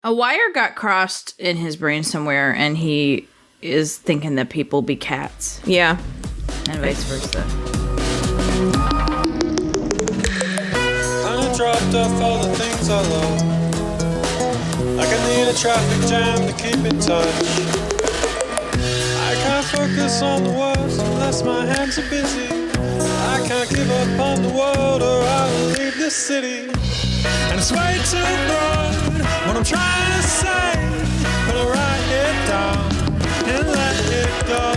A wire got crossed in his brain somewhere, and he is thinking that people be cats. Yeah. And vice versa. Kinda dropped off all the things I love. Like I need a traffic jam to keep in touch. I can't focus on the words unless my hands are busy. I can't give up on the world or I will leave this city. And it's way too broad what I'm trying to say, but I write it down and let it go.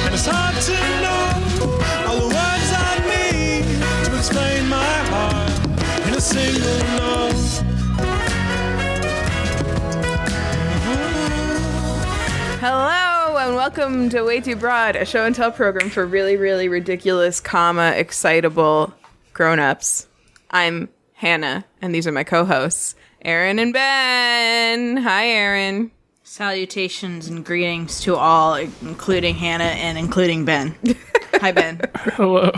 And it's hard to know all the words I need to explain my heart in a single note. Hello and welcome to Way Too Broad, a show and tell program for really, really ridiculous, excitable grown-ups. I'm Hannah, and these are my co-hosts, Erin and Ben. Hi, Erin. Salutations and greetings to all, including Hannah and including Ben. Hi, Ben. Hello.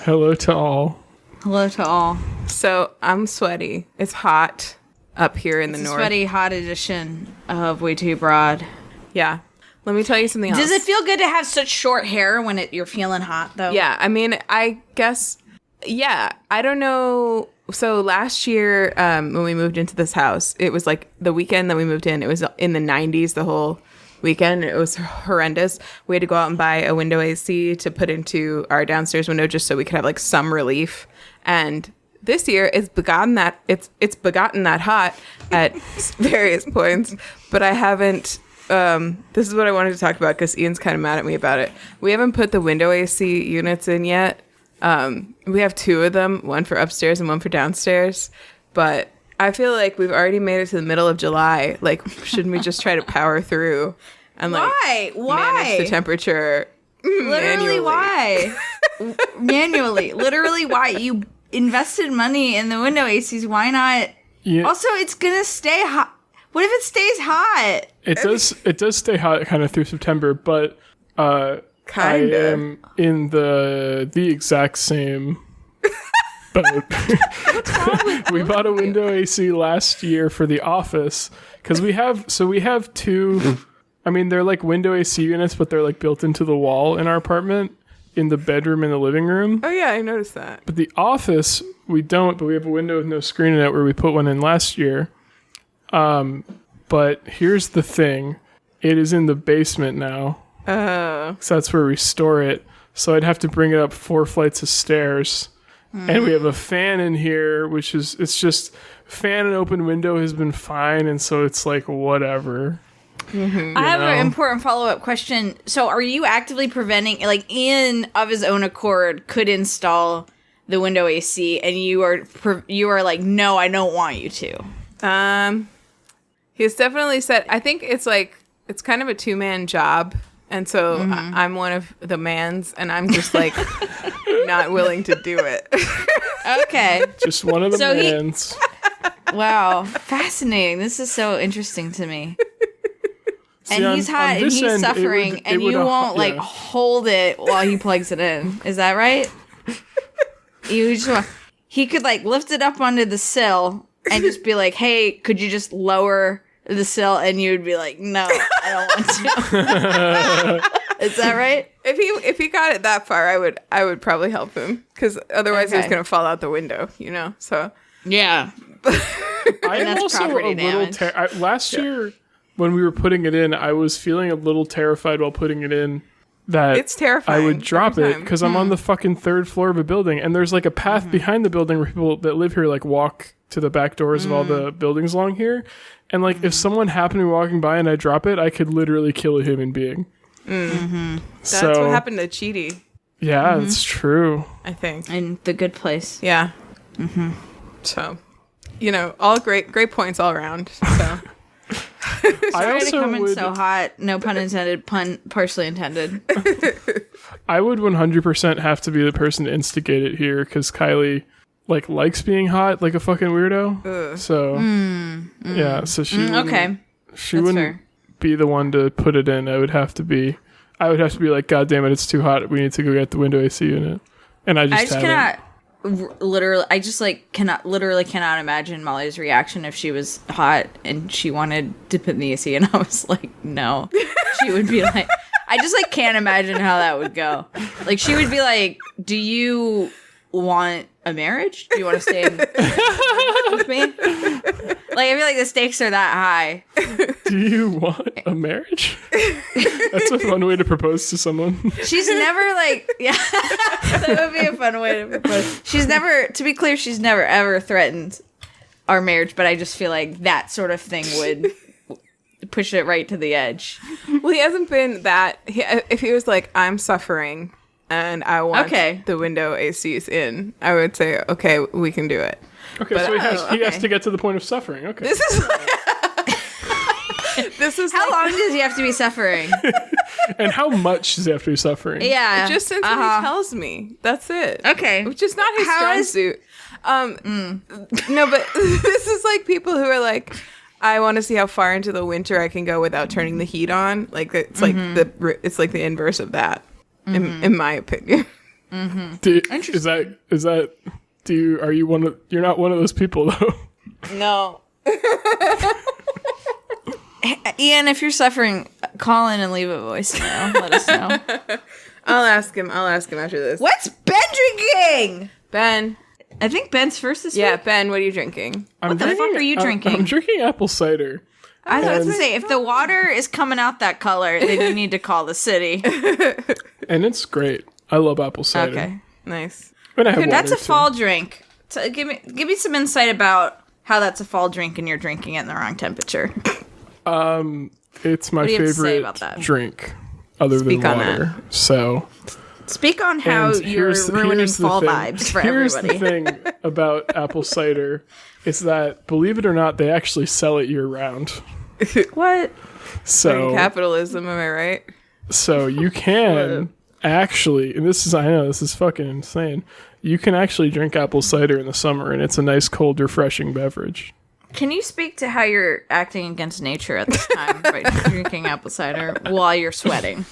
Hello to all. Hello to all. So, I'm sweaty. It's hot up here in the north. Sweaty, hot edition of Way Too Broad. Yeah. Let me tell you something else. Does it feel good to have such short hair when you're feeling hot, though? Yeah, I mean, I guess, yeah, I don't know. So last year, when we moved into this house, it was like the weekend that we moved in, it was in the 90s the whole weekend. It was horrendous. We had to go out and buy a window AC to put into our downstairs window just so we could have like some relief. And this year it's begotten that hot at various points, but I haven't. This is what I wanted to talk about because Ian's kind of mad at me about it. We haven't put the window AC units in yet. We have two of them, one for upstairs and one for downstairs. But I feel like we've already made it to the middle of July. Like, shouldn't we just try to power through and like manage the temperature? Literally, why? Manually. Literally, why? You invested money in the window ACs. Why not? Yeah. Also, it's gonna stay hot. What if it stays hot? It does stay hot kind of through September, but I am in the exact same boat. We bought a window AC last year for the office because we have two. I mean, they're like window AC units, but they're like built into the wall in our apartment in the bedroom and the living room. Oh yeah, I noticed that. But the office we don't. But we have a window with no screen in it where we put one in last year. But here's the thing. It is in the basement now. So that's where we store it. So I'd have to bring it up 4 flights of stairs. And we have a fan in here, it's just fan and open window has been fine. And so it's like, whatever. Mm-hmm. I have an important follow-up question. So are you actively preventing, like Ian of his own accord could install the window AC and you are like, no, I don't want you to. He's definitely said, I think it's kind of a 2-man job. And so I'm one of the mans and I'm just like not willing to do it. Okay. Just one of the mans. Wow. Fascinating. This is so interesting to me. And See, he's hot and he's suffering and you won't like hold it while he plugs it in. Is that right? He could like lift it up onto the sill and just be like, hey, could you just lower the sill? And you would be like, no, I don't want to. Is that right? If he got it that far, I would probably help him because otherwise he's gonna fall out the window, So yeah. I am also a little last year when we were putting it in, I was feeling a little terrified while putting it in. That it's terrifying. I would drop it because I'm on the fucking 3rd floor of a building, and there's like a path behind the building where people that live here like walk to the back doors of all the buildings along here. And like if someone happened to be walking by and I drop it, I could literally kill a human being. That's what happened to Chidi. Yeah, it's true. I think. In The Good Place. Yeah. So, all great points all around. So. Sorry to come in so hot. No pun intended. Pun partially intended. I would 100% have to be the person to instigate it here because Kylie likes being hot like a fucking weirdo. So yeah, so she wouldn't be the one to put it in. I would have to be like, God damn it, it's too hot. We need to go get the window AC unit. And I just cannot. literally, I just like cannot imagine Molly's reaction if she was hot and she wanted to put in the AC, and I was like, no. She would be like, I just like can't imagine how that would go. Like she would be like, do you want a marriage? Do you want to stay in with me? Like I feel like the stakes are that high. Do you want a marriage? That's a fun way to propose to someone. She's never like, yeah, that would be a fun way to propose. She's never, to be clear, she's never ever threatened our marriage, but I just feel like that sort of thing would push it right to the edge. Well, he hasn't been that. If he was like, I'm suffering and I want the window ACs in, I would say, okay, we can do it. Okay, but, so he has to get to the point of suffering. Okay. This is how long does he have to be suffering? And how much does he have to be suffering? Yeah. Just until he tells me. That's it. Okay. Which is not his strong suit. No, but this is like people who are like, I want to see how far into the winter I can go without turning the heat on. Like it's like the inverse of that, in my opinion. Interesting. You're not one of those people though? No. Ian, if you're suffering, call in and leave a voicemail. Let us know. I'll ask him after this. What's Ben drinking? Ben. I think Ben's first this week. Yeah, Ben, what are you drinking? What the fuck are you drinking? I'm drinking apple cider. I was about to say, if the water is coming out that color, then you need to call the city. And it's great. I love apple cider. Okay, nice. That's a fall drink. So give me some insight about how that's a fall drink and you're drinking it in the wrong temperature. It's my favorite drink other than water. So speak on how you're ruining fall vibes for everybody. Here's the thing about apple cider is that, believe it or not, they actually sell it year round. What? So capitalism, am I right? So you can actually, and I know this is fucking insane. You can actually drink apple cider in the summer, and it's a nice, cold, refreshing beverage. Can you speak to how you're acting against nature at this time by drinking apple cider while you're sweating?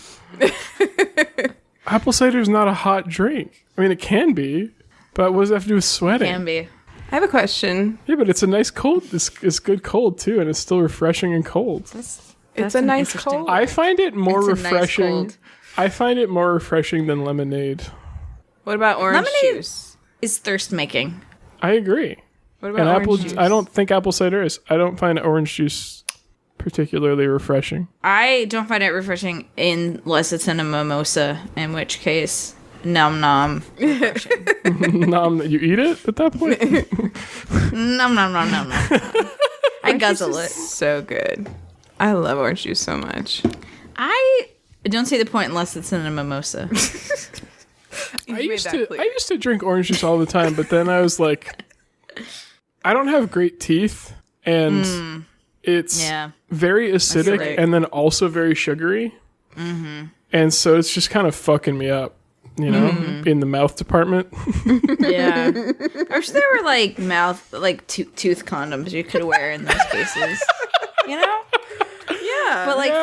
Apple cider is not a hot drink. I mean, it can be, but what does that have to do with sweating? Can be. I have a question. Yeah, but it's a nice cold. It's good cold, too, and it's still refreshing and cold. It's a nice cold. I find it more refreshing. Nice I find it more refreshing than lemonade. What about orange juice? Is thirst-making. I agree. What about orange juice? I don't think apple cider is. I don't find orange juice particularly refreshing. I don't find it refreshing unless it's in a mimosa, in which case, nom nom. Nom, you eat it at that point? Nom nom nom nom nom. I guzzle it. So good. I love orange juice so much. I don't see the point unless it's in a mimosa. I used to drink orange juice all the time, but then I was like, I don't have great teeth, and it's very acidic and then also very sugary. Mm-hmm. And so it's just kind of fucking me up, in the mouth department. Yeah. I wish there were like tooth condoms you could wear in those cases. Yeah. But like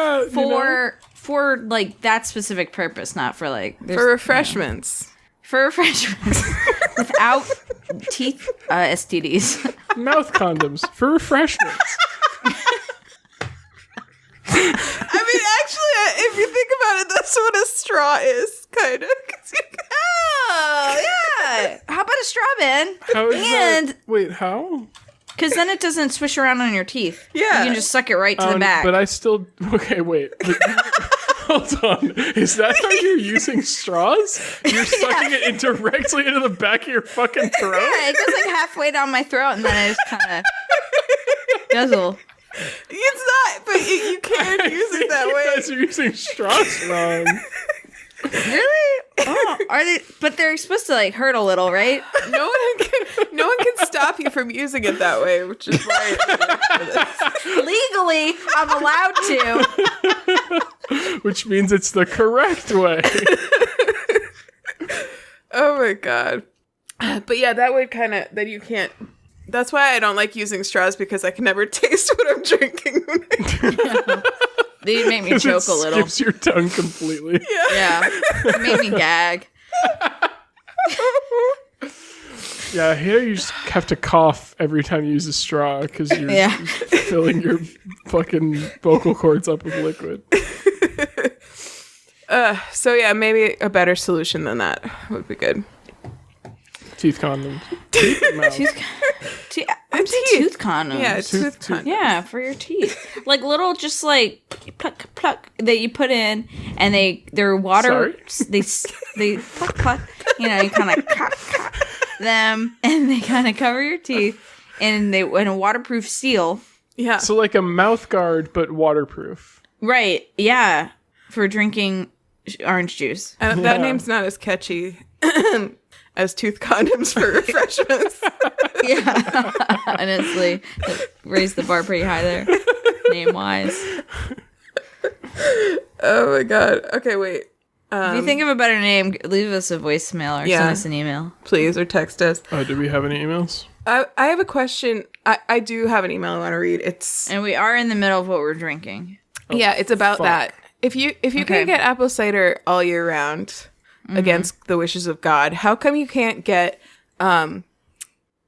for like that specific purpose, not for like for refreshments. For refreshments. Without teeth STDs. Mouth condoms for refreshments. I mean, actually, if you think about it, that's what a straw is, kind of. Oh, yeah. How about a straw, Ben? How is that? Wait, how? Because then it doesn't swish around on your teeth. Yeah. You can just suck it right to the back. But I still... Okay, wait. Hold on. Is that how you're using straws? You're sucking it directly into the back of your fucking throat? Yeah, it goes like halfway down my throat, and then I just kind of guzzle. It's not, but you can use it that way. You guys are using straws wrong. Really? Oh, are they? But they're supposed to like hurt a little, right? No one can stop you from using it that way, which is why legally I'm allowed to. Which means it's the correct way. Oh my god! But yeah, that would then you can't. That's why I don't like using straws, because I can never taste what I'm drinking. They make me choke a little. Skips your tongue completely. Yeah. It made me gag. Yeah, I hate how you just have to cough every time you use a straw because you're filling your fucking vocal cords up with liquid. So yeah, maybe a better solution than that would be good. Teeth condoms. Teeth or mouth? I'm saying tooth condoms. Yeah, tooth condoms. Yeah, for your teeth. Like little, just like pluck that you put in, and they're water. They pluck. You know, you kind of cock them, and they kind of cover your teeth, and in a waterproof seal. Yeah. So like a mouth guard, but waterproof. Right. Yeah. For drinking orange juice. That name's not as catchy as tooth condoms for refreshments. Yeah. Honestly, raised the bar pretty high there, name-wise. Oh my god. Okay, wait. If you think of a better name, leave us a voicemail or send us an email. Please, or text us. Do we have any emails? I have a question. I do have an email I want to read. And we are in the middle of what we're drinking. It's about that. If you can't get apple cider all year round against the wishes of God, how come you can't get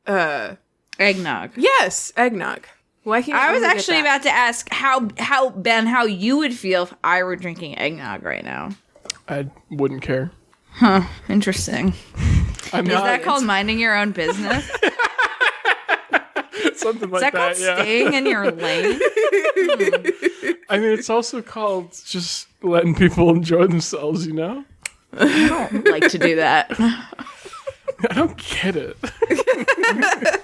Eggnog? Yes, eggnog. Why can't I was actually about to ask how Ben, how you would feel if I were drinking eggnog right now. I wouldn't care. Huh. Interesting. Is that called minding your own business? Something like that. Is that called staying in your lane? I mean, it's also called just letting people enjoy themselves, you know? I don't like to do that. I don't get it. I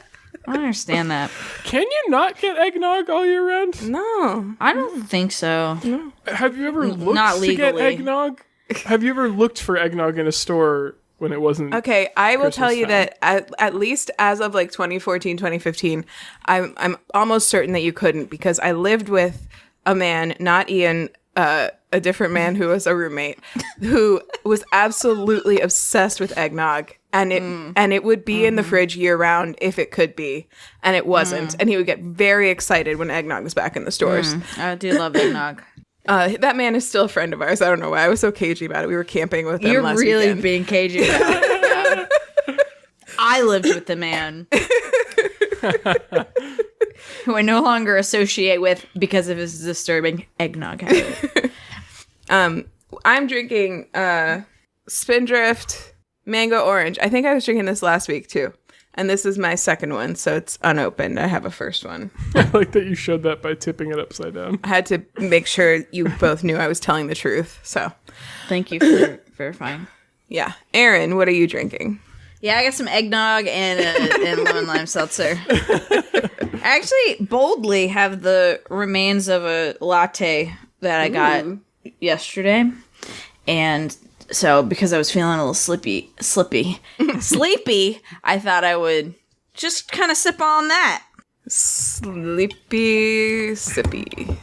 don't understand that. Can you not get eggnog all year round? No. I don't think so. No. Have you ever looked Not to get legally. eggnog? Have you ever looked for eggnog in a store when it wasn't? Okay, I will tell you Christmas that at least as of like 2014, 2015, I'm almost certain that you couldn't, because I lived with a man, not Ian, a different man who was a roommate, who was absolutely obsessed with eggnog. And it would be in the fridge year round if it could be, and it wasn't. And he would get very excited when eggnog was back in the stores. I do love eggnog. That man is still a friend of ours. I don't know why I was so cagey about it. We were camping with him You're last really weekend. being cagey about it. Yeah. I lived with the man who I no longer associate with because of his disturbing eggnog habit. I'm drinking Spindrift Mango Orange. I think I was drinking this last week too. And this is my second one, so it's unopened. I have a first one. I like that you showed that by tipping it upside down. I had to make sure you both knew I was telling the truth. So, Thank you for verifying. yeah. Erin, what are you drinking? Yeah, I got some eggnog and lemon lime seltzer. I actually boldly have the remains of a latte that I got yesterday. And so because I was feeling a little sleepy, I thought I would just kind of sip on that. Sleepy sippy.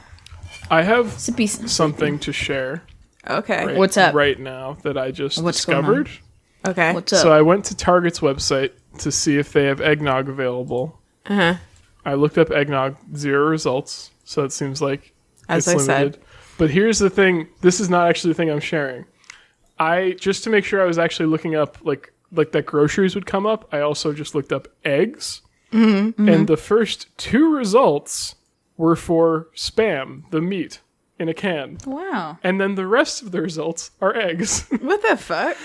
I have Sippy. something to share. Okay. What's up? Right now that I just What's going discovered. Okay. What's up? So I went to Target's website to see if they have eggnog available. Uh-huh. I looked up eggnog, 0 results. So it seems like As it's I limited. said. But here's the thing. This is not actually the thing I'm sharing. Just to make sure I was actually looking up like that groceries would come up, I also just looked up eggs. Mm-hmm. And the first 2 results were for Spam, the meat, in a can. Wow. And then the rest of the results are eggs. What the fuck?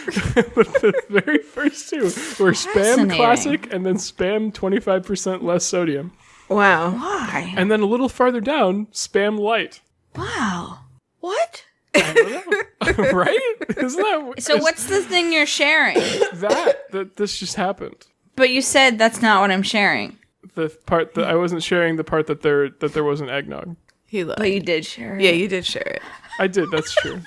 But the very first 2 were Spam Fascinating. Classic and then Spam 25% less sodium. Wow. Why? And then a little farther down, Spam Light. Wow. What? I don't know. Right? Isn't that So what's the thing you're sharing? that this just happened? But you said that's not what I'm sharing. The part that I wasn't sharing, the part that there wasn't eggnog. He lied. But you did share it. Yeah, you did share it. I did, that's true.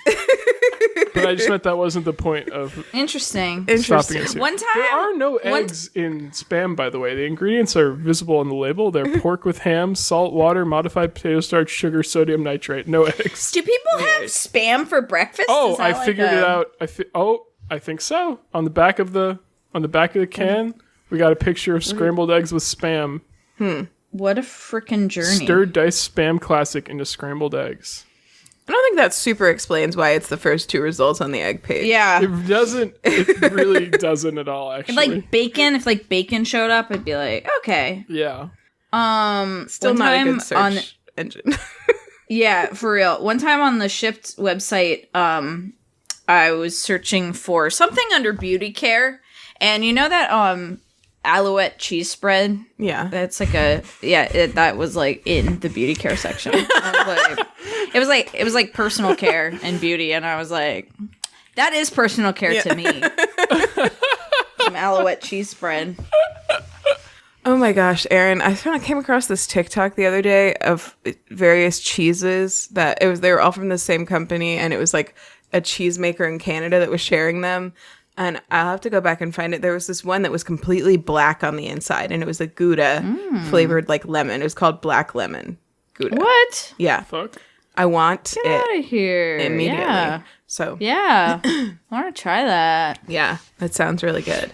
But I just meant that wasn't the point of Interesting. stopping us here. One time, There are no eggs in Spam, by the way. The ingredients are visible on the label. They're pork with ham, salt, water, modified potato starch, sugar, sodium nitrate. No eggs. do people have Spam for breakfast? Oh, Is that I like figured it out. I think so. On the back of the can, we got a picture of scrambled eggs with Spam. What a freaking journey. Stirred diced Spam Classic into scrambled eggs. I don't think that super explains why it's the first two results on the egg page. Yeah. It doesn't. It really doesn't at all. Actually, If bacon showed up, I'd be like, okay. Yeah. Still not a good search engine. Yeah, for real. One time on the Shipt website, I was searching for something under beauty care, and you know that Alouette cheese spread? Yeah. That's like that was like in the beauty care section. It was like personal care and beauty, and I was like, that is personal care to me. Some Alouette cheese spread. Oh my gosh, Erin, I came across this TikTok the other day of various cheeses they were all from the same company, and it was like a cheesemaker in Canada that was sharing them. And I'll have to go back and find it. There was this one that was completely black on the inside, and it was a Gouda flavored like lemon. It was called Black Lemon Gouda. What? Yeah. Fuck. I want Get it out of here. immediately. Yeah. So Yeah. I want to try that. yeah, that sounds really good.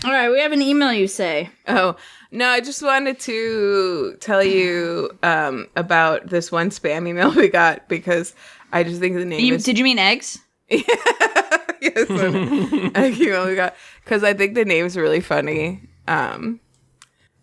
All right, we have an email, you say. Oh, no, I just wanted to tell you about this one spam email we got because I just think the name is... Did you mean eggs? Yes, egg email we got because I think the name's really funny.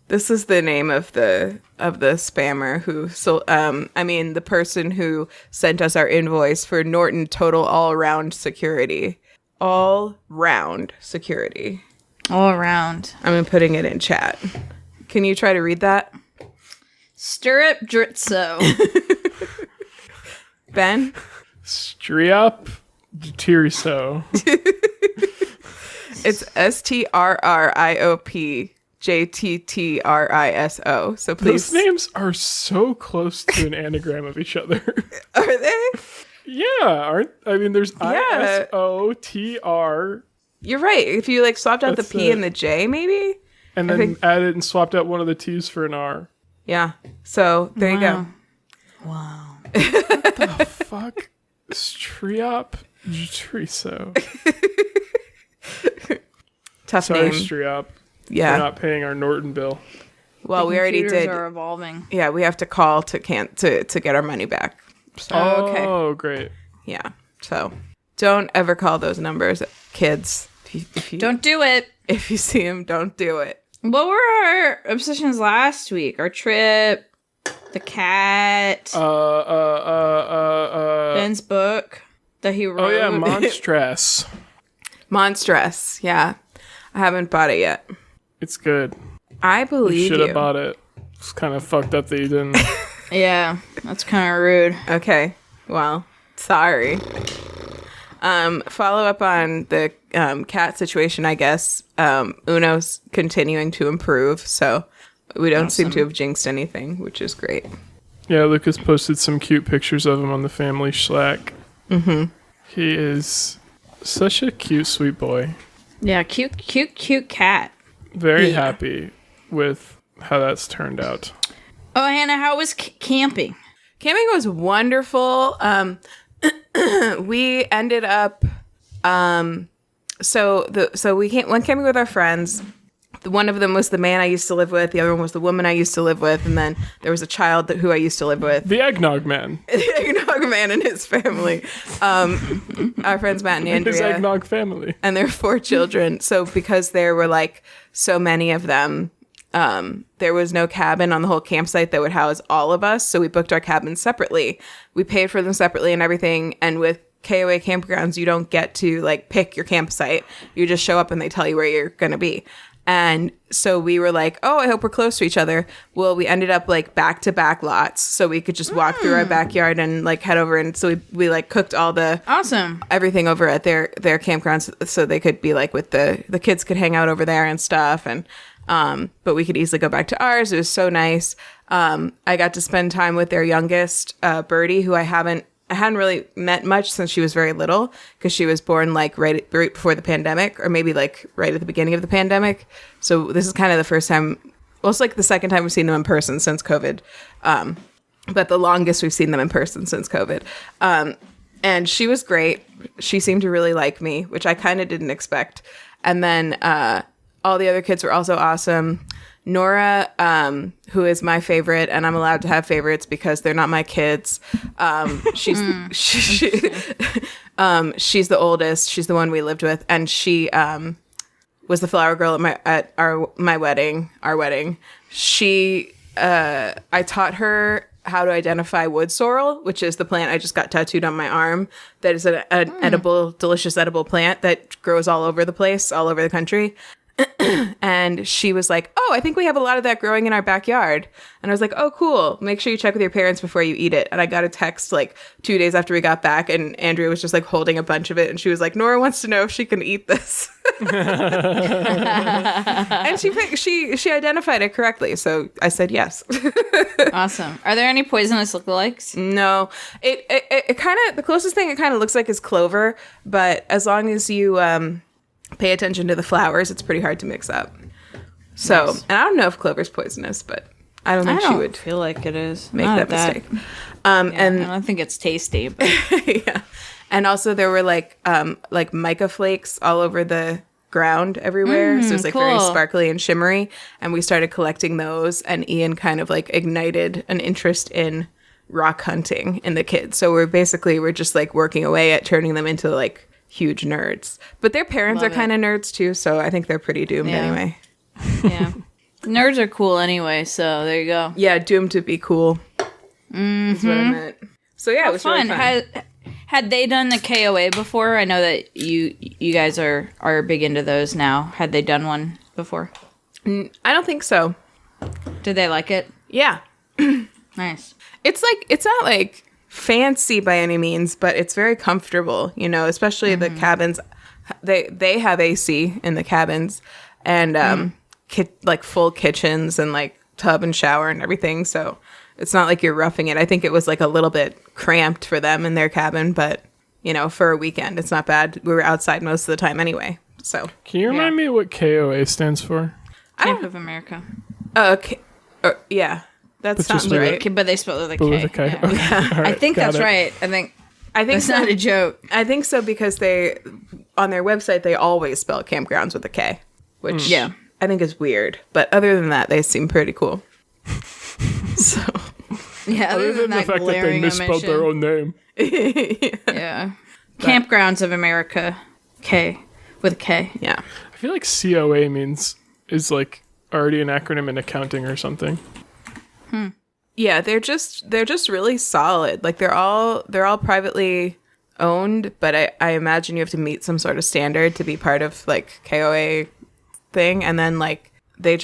This is the name of the spammer who the person who sent us our invoice for Norton Total All Round Security. All round security. All around. I'm putting it in chat. Can you try to read that? Stirrup Dritzo. Ben? Striop Tirso. It's STRRIOPJTTRISO. So please. Those names are so close to an anagram of each other. Are they? Yeah, there's ISOTR. You're right. If you swapped out That's the P and the J, maybe? And then added and swapped out one of the T's for an R. Yeah. So there you go. Wow. What the fuck? Striop Triso. Tough Sorry, name. Striop. Yeah. We're not paying our Norton bill. Well, we already did. Are evolving. Yeah, we have to call to get our money back. So, okay. Oh, great. yeah. So don't ever call those numbers, kids. If you Don't do it. If you see them, don't do it. What were our obsessions last week? Our trip, the cat, Ben's book that he wrote. Oh yeah, Monstress. Monstress. Yeah, I haven't bought it yet. It's good. I You believe should you. have bought it. It's kind of fucked up that you didn't. Yeah, that's kind of rude. Okay. Well, sorry. Follow up on the cat situation, I guess. Uno's continuing to improve, so we don't seem to have jinxed anything, which is great. Yeah, Lucas posted some cute pictures of him on the family Slack. Mm-hmm. He is such a cute, sweet boy. Yeah, cute cat. Very happy with how that's turned out. Oh, Hannah, how was camping? Camping was wonderful. We ended up went camping with our friends. One of them was the man I used to live with. The other one was the woman I used to live with. And then there was a child who I used to live with. The Eggnog Man. The Eggnog Man and his family. Our friends Matt and Andrea. His Eggnog family. And their 4 children. So because there were so many of them, there was no cabin on the whole campsite that would house all of us. So we booked our cabins separately. We paid for them separately and everything. And with KOA campgrounds, you don't get to pick your campsite. You just show up and they tell you where you're going to be. And so we were like, oh, I hope we're close to each other. Well, we ended up back-to-back lots. So we could just walk through our backyard and head over. And so we cooked all the Awesome. everything over at their campgrounds so they could be with the kids could hang out over there and stuff. And but we could easily go back to ours. It was so nice. I got to spend time with their youngest, Birdie, who I hadn't really met much since she was very little because she was born right before the pandemic, or maybe right at the beginning of the pandemic. So this is kind of the first time. Well, it's the second time we've seen them in person since COVID, but the longest we've seen them in person since COVID. And she was great. She seemed to really like me, which I kind of didn't expect. And then all the other kids were also awesome. Nora, who is my favorite, and I'm allowed to have favorites because they're not my kids. She's she's the oldest. She's the one we lived with, and she was the flower girl at our wedding. She I taught her how to identify wood sorrel, which is the plant I just got tattooed on my arm. That is an delicious edible plant that grows all over the place, all over the country. And she was like, oh, I think we have a lot of that growing in our backyard. And I was like, oh, cool. Make sure you check with your parents before you eat it. And I got a text like 2 days after we got back, and Andrea was just like holding a bunch of it. And she was like, Nora wants to know if she can eat this. And she identified it correctly. So I said yes. Awesome. Are there any poisonous lookalikes? No. It kind of, the closest thing it kind of looks like is clover. But as long as you pay attention to the flowers, it's pretty hard to mix up. So, nice. And I don't know if clover's poisonous, but I don't think she would feel like it is. Make that mistake. And I don't think it's tasty. But. Yeah. And also there were like mica flakes all over the ground everywhere. So it was like very sparkly and shimmery. And we started collecting those, and Ian kind of like ignited an interest in rock hunting in the kids. So we're just like working away at turning them into like huge nerds. But their parents are kind of nerds too, so I think they're pretty doomed anyway. Yeah. Nerds are cool anyway, so there you go. Yeah, doomed to be cool. Is what I meant. So yeah, it was fun. Really fun. Had they done the KOA before? I know that you guys are big into those now. Had they done one before? I don't think so. Did they like it? Yeah. Nice. It's not like fancy by any means, but it's very comfortable, you know, especially the cabins. They have AC in the cabins, and like full kitchens and like tub and shower and everything, so it's not like you're roughing it. I think it was like a little bit cramped for them in their cabin, but you know, for a weekend it's not bad. We were outside most of the time anyway. So can you remind me what KOA stands for? Camp of America. Yeah. That sounds right. But they spelled it with a K. With a K. Yeah. Okay. Yeah. Right, I think that's right. I think that's so. Not a joke. I think so because they, on their website, they always spell campgrounds with a K, which I think is weird. But other than that, they seem pretty cool. So, yeah, other than the fact that they misspelled their own name. Yeah. Campgrounds of America, K, with a K. Yeah. I feel like COA is like already an acronym in accounting or something. Yeah, they're just really solid. Like they're all probabely owned, but I imagine you have to meet some sort of standard to be part of like KOA thing. And then like they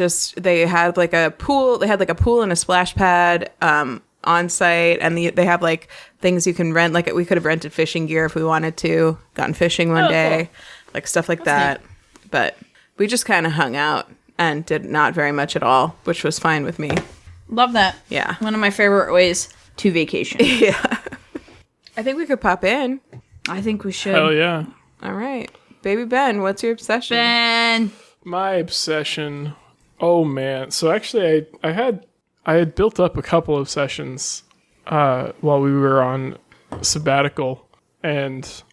had like a pool. They had like a pool and a splash pad on site, and they have like things you can rent. Like we could have rented fishing gear if we wanted to, gone fishing one day, like stuff like that. Neat. But we just kind of hung out and did not very much at all, which was fine with me. Love that. Yeah. One of my favorite ways to vacation. Yeah. I think we could pop in. I think we should. Hell yeah. All right. Baby Ben, what's your obsession? Ben. My obsession. Oh man. So actually I had built up a couple of sessions while we were on sabbatical, and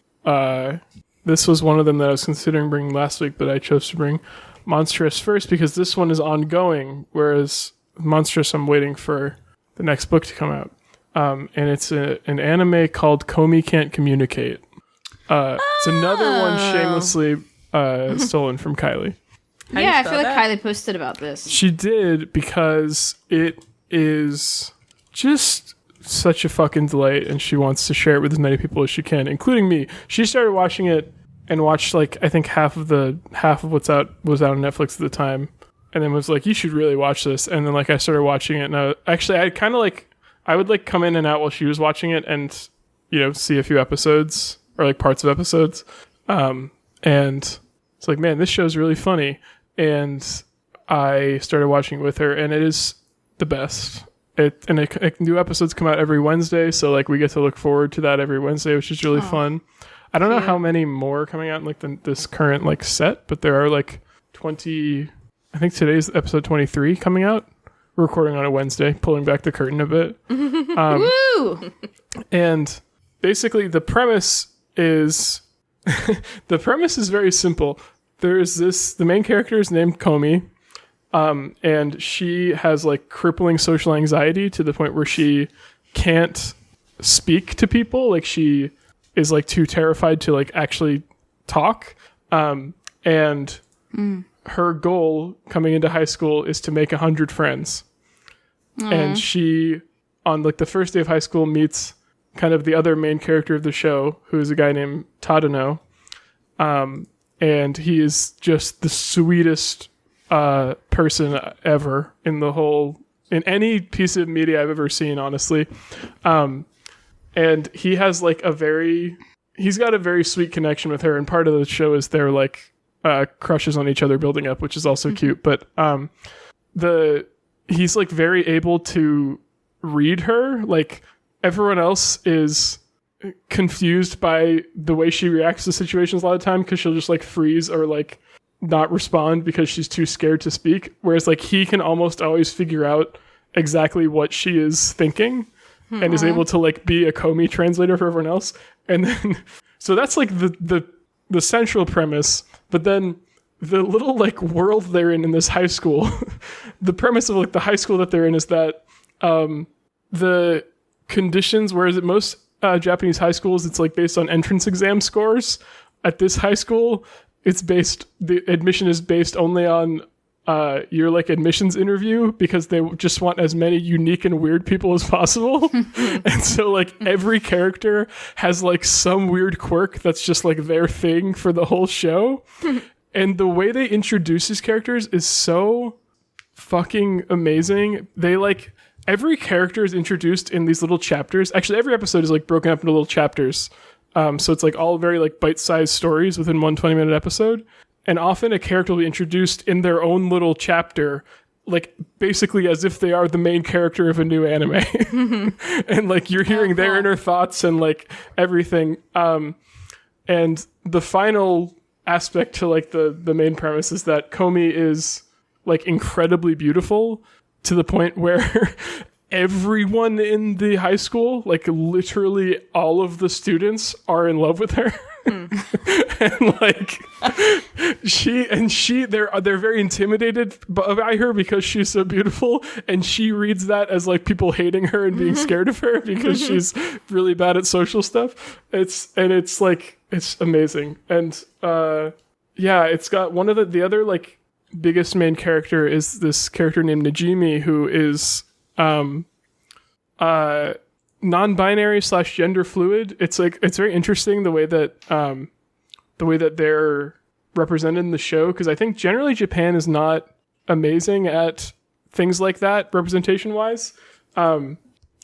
this was one of them that I was considering bringing last week, but I chose to bring Monstrous first because this one is ongoing, whereas Monstrous I'm waiting for the next book to come out. And it's an anime called Komi Can't Communicate. It's another one shamelessly stolen from Kylie. Yeah, I feel like Kylie posted about this. She did, because it is just such a fucking delight, and she wants to share it with as many people as she can, including me. She started watching it and watched like I think half of what's out was out on Netflix at the time, and then was like, "You should really watch this." And then like I started watching it, and I would like come in and out while she was watching it, and see a few episodes or like parts of episodes, and it's like, man, this show's really funny. And I started watching it with her, and it is the best. New episodes come out every Wednesday, so like we get to look forward to that every Wednesday, which is really fun. I don't know how many more are coming out in like this current like set, but there are like 20. I think today's episode 23 coming out. We're recording on a Wednesday, pulling back the curtain a bit. Woo! And basically, the premise is very simple. The main character is named Komi, And she has like crippling social anxiety to the point where she can't speak to people. Like she is like too terrified to like actually talk. And her goal coming into high school is to make 100 friends. And she, on like the first day of high school, meets kind of the other main character of the show, who is a guy named Tadano. And he is just the sweetest person ever in any piece of media I've ever seen, honestly. And he has like he's got a very sweet connection with her, and part of the show is their like crushes on each other building up, which is also cute. But he's like very able to read her. Like everyone else is confused by the way she reacts to situations a lot of time, because she'll just like freeze or like not respond because she's too scared to speak, whereas like he can almost always figure out exactly what she is thinking and is able to like be a Komi translator for everyone else. And then so that's like the central premise, but then the little like world they're in this high school, the premise of like the high school that they're in is that the conditions, whereas at most Japanese high schools it's like based on entrance exam scores, at this high school the admission is based only on your like admissions interview, because they just want as many unique and weird people as possible. And so like every character has like some weird quirk that's just like their thing for the whole show. And the way they introduce these characters is so fucking amazing. They like every character is introduced in these little chapters. Actually, every episode is like broken up into little chapters. So it's like all very like bite-sized stories within one 20-minute episode. And often a character will be introduced in their own little chapter, like basically as if they are the main character of a new anime. And like you're hearing their inner thoughts and like everything. And the final aspect to like the main premise is that Komi is like incredibly beautiful, to the point where everyone in the high school, like literally all of the students, are in love with her. And like they're very intimidated by her because she's so beautiful, and she reads that as like people hating her and being scared of her because she's really bad at social stuff. It's amazing. And it's got one of the other like biggest main character is this character named Najimi, who is non-binary / gender fluid. It's very interesting the way that they're represented in the show, because I think generally Japan is not amazing at things like that representation wise. And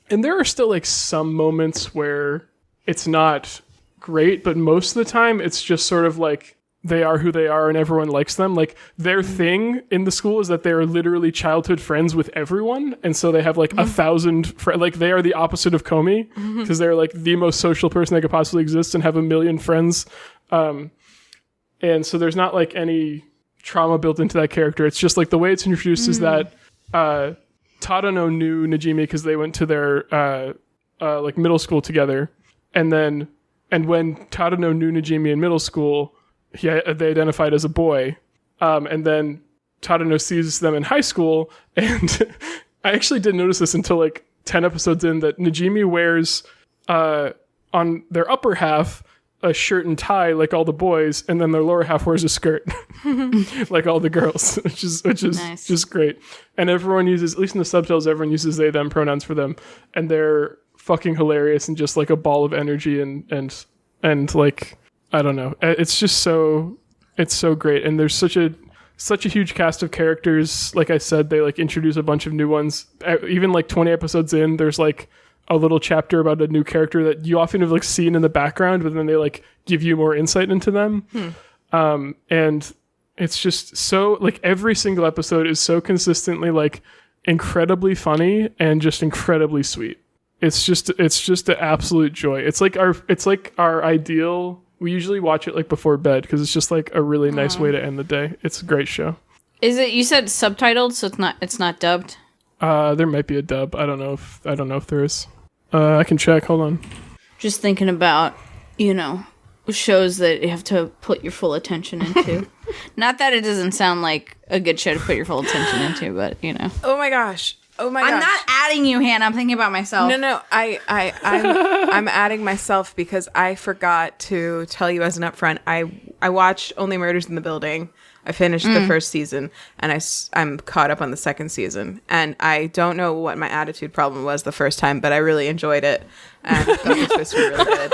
there are still like some moments where it's not great, but most of the time it's just sort of like they are who they are and everyone likes them. Like their thing in the school is that they are literally childhood friends with everyone, and so they have like 1,000 like they are the opposite of Komi, because they're like the most social person that could possibly exist and have 1 million friends. And so there's not like any trauma built into that character. It's just like the way it's introduced is that Tadano knew Najimi because they went to their like middle school together, and when Tadano knew Najimi in middle school, they identified as a boy, and then Tadano sees them in high school, and I actually didn't notice this until like 10 episodes in, that Najimi wears on their upper half a shirt and tie like all the boys, and then their lower half wears a skirt like all the girls, which is nice. Just great. And everyone uses, at least in the subtitles, everyone uses they them pronouns for them, and they're fucking hilarious and just like a ball of energy and like, I don't know. It's so great. And there's such a huge cast of characters. Like I said, they like introduce a bunch of new ones. Even like 20 episodes in, there's like a little chapter about a new character that you often have like seen in the background, but then they like give you more insight into them. And it's just so like every single episode is so consistently like incredibly funny and just incredibly sweet. It's just an absolute joy. It's like our ideal. We usually watch it like before bed because it's just like a really nice way to end the day. It's a great show. Is it? You said subtitled, so it's not dubbed. There might be a dub. I don't know if there is. I can check. Hold on. Just thinking about shows that you have to put your full attention into. Not that it doesn't sound like a good show to put your full attention into, but you know. Oh my gosh. I'm not adding you, Hannah. I'm thinking about myself. No. I'm adding myself because I forgot to tell you as an upfront. I watched Only Murders in the Building. I finished the first season, and I'm caught up on the second season. And I don't know what my attitude problem was the first time, but I really enjoyed it. And I thought it was supposed to be really good.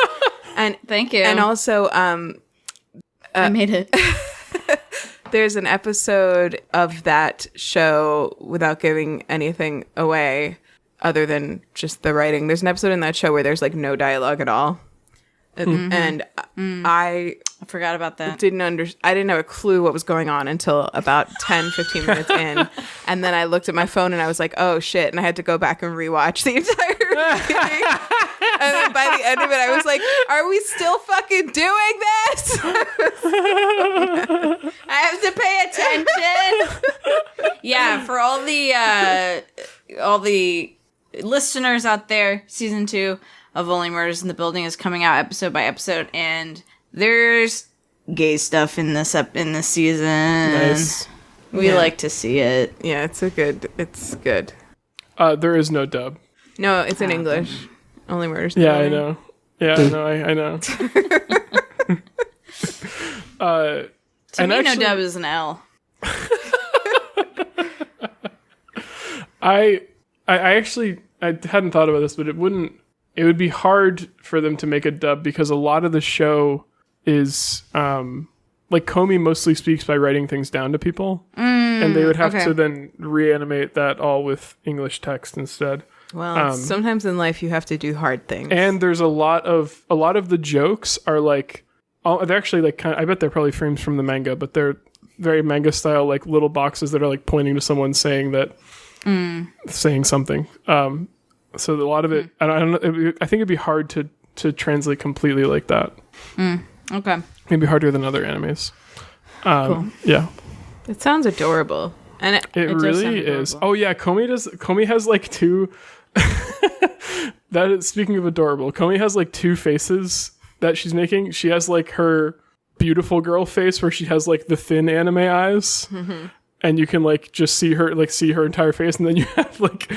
And thank you. And also, I made it. There's an episode of that show, without giving anything away other than just the writing. There's an episode in that show where there's like no dialogue at all. And I forgot about that. I didn't have a clue what was going on until about 10, 15 minutes in. And then I looked at my phone and I was like, oh shit. And I had to go back and rewatch the entire thing. And then by the end of it, I was like, are we still fucking doing this? I have to pay attention. Yeah, for all the listeners out there, season 2 of Only Murders in the Building is coming out episode by episode, and there's gay stuff in this season. Nice. We like to see it. Yeah, it's good. There is no dub. No, it's in English. Only Murders. Yeah, I know. Yeah, I know. To me, no dub is an L. I actually hadn't thought about this, but it would be hard for them to make a dub because a lot of the show is like Comey mostly speaks by writing things down to people, and they would have to then reanimate that all with English text instead. Well, sometimes in life you have to do hard things. And there's a lot of the jokes are like, they're actually like I bet they're probably frames from the manga, but they're very manga style, like little boxes that are like pointing to someone saying something. So a lot of it, I think it'd be hard to translate completely like that. Okay. Maybe harder than other animes. Cool. Yeah. It sounds adorable. And it really is. Oh yeah, Komi has like two. Speaking of adorable, Komi has like two faces that she's making. She has like her beautiful girl face where she has like the thin anime eyes, and you can like just see her entire face, and then you have like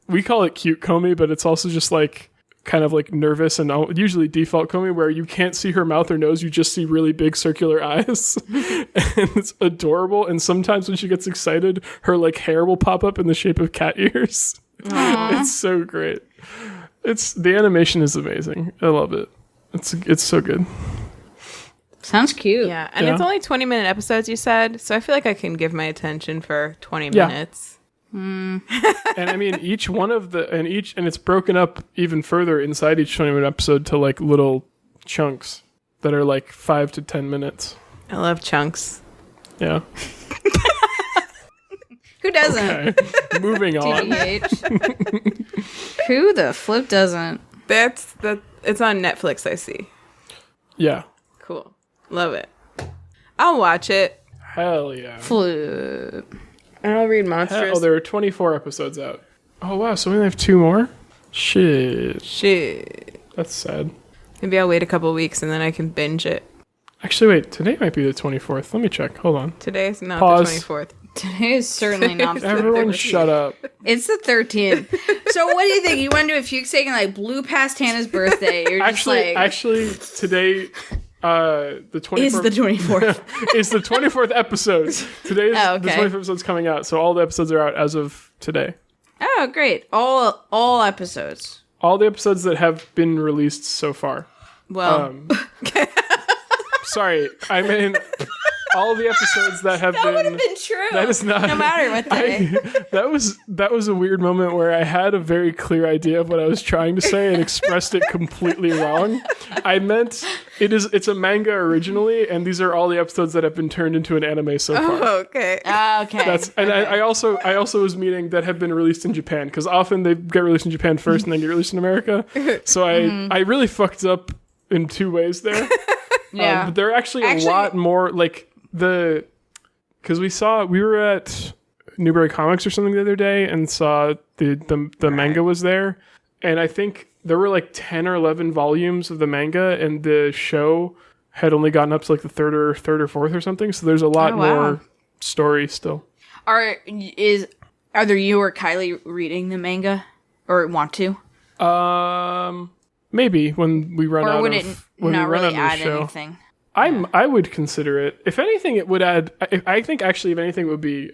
we call it cute Komi, but it's also just like kind of like nervous and usually default Komi where you can't see her mouth or nose, you just see really big circular eyes. And it's adorable, and sometimes when she gets excited her like hair will pop up in the shape of cat ears. It's so great. The animation is amazing. I love it. It's so good. Sounds cute. Yeah, and it's only 20-minute episodes, you said, so I feel like I can give my attention for 20 minutes. And I mean, each one of and it's broken up even further inside each 20-minute episode to like little chunks that are like 5 to 10 minutes. I love chunks. Yeah. Who doesn't? Okay. Moving on. Who the flip doesn't? It's on Netflix, I see. Yeah. Cool. Love it. I'll watch it. Hell yeah. Flip. And I'll read Monstrous. Oh, there are 24 episodes out. Oh, wow. So we only have 2 more? Shit. That's sad. Maybe I'll wait a couple weeks and then I can binge it. Actually, wait. Today might be the 24th. Let me check. Hold on. Today's not Pause. the 24th. Today is certainly not the 13th. Everyone shut up. It's the 13th. So what do you think? You want to do a fugue steak and like blew past Hannah's birthday? You're actually, today... the 24th is the 24th. It's the 24th episode. Today is the 24th episode's coming out, so all the episodes are out as of today. Oh, great! All episodes. All the episodes that have been released so far. Well, sorry, I mean all the episodes that have that would have been true. That is not. No matter what day. That was a weird moment where I had a very clear idea of what I was trying to say and expressed it completely wrong. I meant it's a manga originally, and these are all the episodes that have been turned into an anime so far. Oh, okay. Okay. I also was meaning that have been released in Japan, because often they get released in Japan first and then get released in America. So I really fucked up in 2 ways there. Yeah. But there are actually a lot more like. Because we were at Newbury Comics or something the other day and saw the manga was there, and I think there were like 10 or 11 volumes of the manga, and the show had only gotten up to like the third or fourth or something. So there's a lot more story still. Are either you or Kylie reading the manga or want to? Maybe when we run out of, or would it not really add anything? I would consider it. If anything, it would add. I think actually, if anything, it would be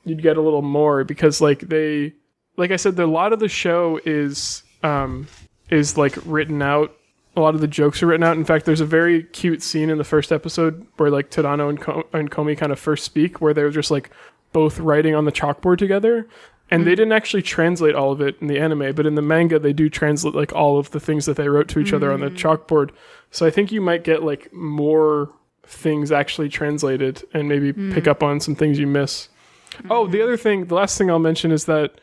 you'd get a little more because like I said, a lot of the show is like written out. A lot of the jokes are written out. In fact, there's a very cute scene in the first episode where like Tadano and Komi kind of first speak, where they're just like both writing on the chalkboard together. And they didn't actually translate all of it in the anime, but in the manga, they do translate like all of the things that they wrote to each other on the chalkboard. So I think you might get like more things actually translated and maybe pick up on some things you miss. Oh, the last thing I'll mention is that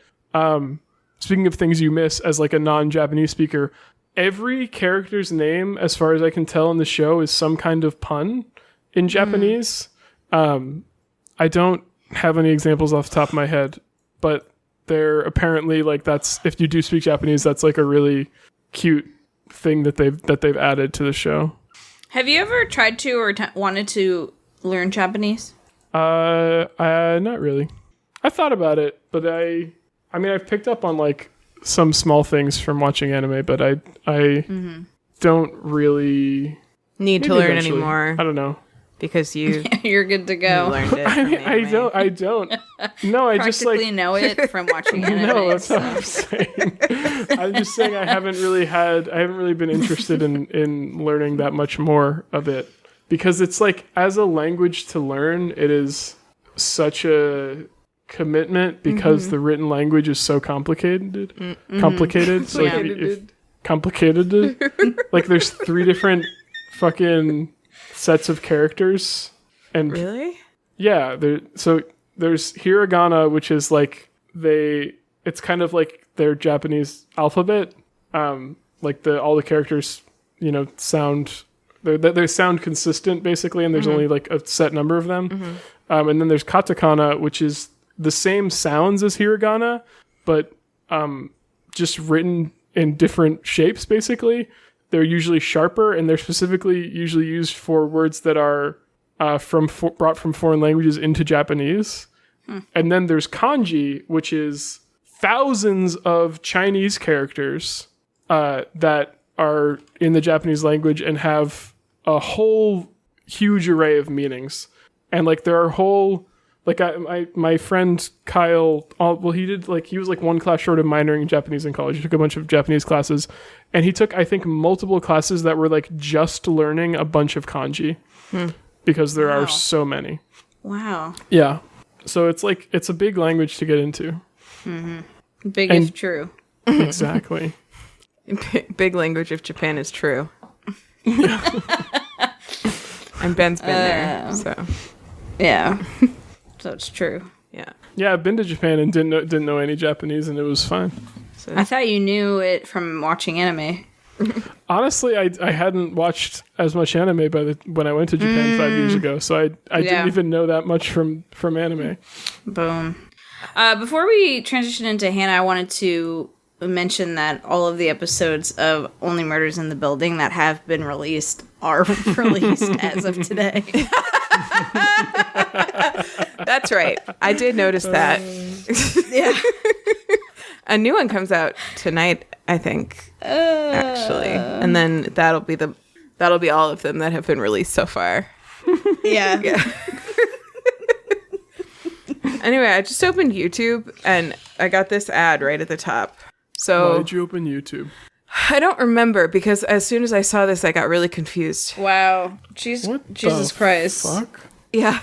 speaking of things you miss as like a non-Japanese speaker, every character's name, as far as I can tell in the show, is some kind of pun in Japanese. I don't have any examples off the top of my head, but they're apparently like that's if you do speak Japanese, that's like a really cute thing that they've added to the show. Have you ever tried to or wanted to learn Japanese? Not really. I thought about it, but I mean, I've picked up on like some small things from watching anime, but I don't really need to learn anymore. I don't know. Because you're good to go. You learned it. I don't. No, I just like know it from watching anime. No, that's what I'm saying. I'm just saying I haven't really been interested in learning that much more of it because it's like as a language to learn, it is such a commitment because the written language is so complicated. So complicated. Like there's 3 different fucking sets of characters and really there's hiragana, which is like it's kind of like their Japanese alphabet, like all the characters sound they sound consistent basically, and there's only like a set number of them. And then there's katakana, which is the same sounds as hiragana but just written in different shapes basically. They're usually sharper, and they're specifically usually used for words that are brought from foreign languages into Japanese. And then there's kanji, which is thousands of Chinese characters that are in the Japanese language and have a whole huge array of meanings. And like there are whole... Like my friend Kyle, he was like one class short of minoring in Japanese in college. He took a bunch of Japanese classes, and he took I think multiple classes that were like just learning a bunch of kanji because there are so many. Wow. Yeah, so it's like it's a big language to get into. Big if true. Exactly. Big language if Japan is true. And Ben's been there, so yeah. So it's true. Yeah, I've been to Japan and didn't know any Japanese, and it was fine. So. I thought you knew it from watching anime. Honestly, I hadn't watched as much anime when I went to Japan 5 years ago, so I didn't even know that much from anime. Boom. Before we transition into Hannah, I wanted to mention that all of the episodes of Only Murders in the Building that have been released are released as of today. That's right. I did notice that. Yeah. A new one comes out tonight, I think. Actually. And then that'll be all of them that have been released so far. Yeah. Anyway, I just opened YouTube and I got this ad right at the top. So why did you open YouTube? I don't remember because as soon as I saw this, I got really confused. Wow. Jesus Christ. Fuck? Yeah.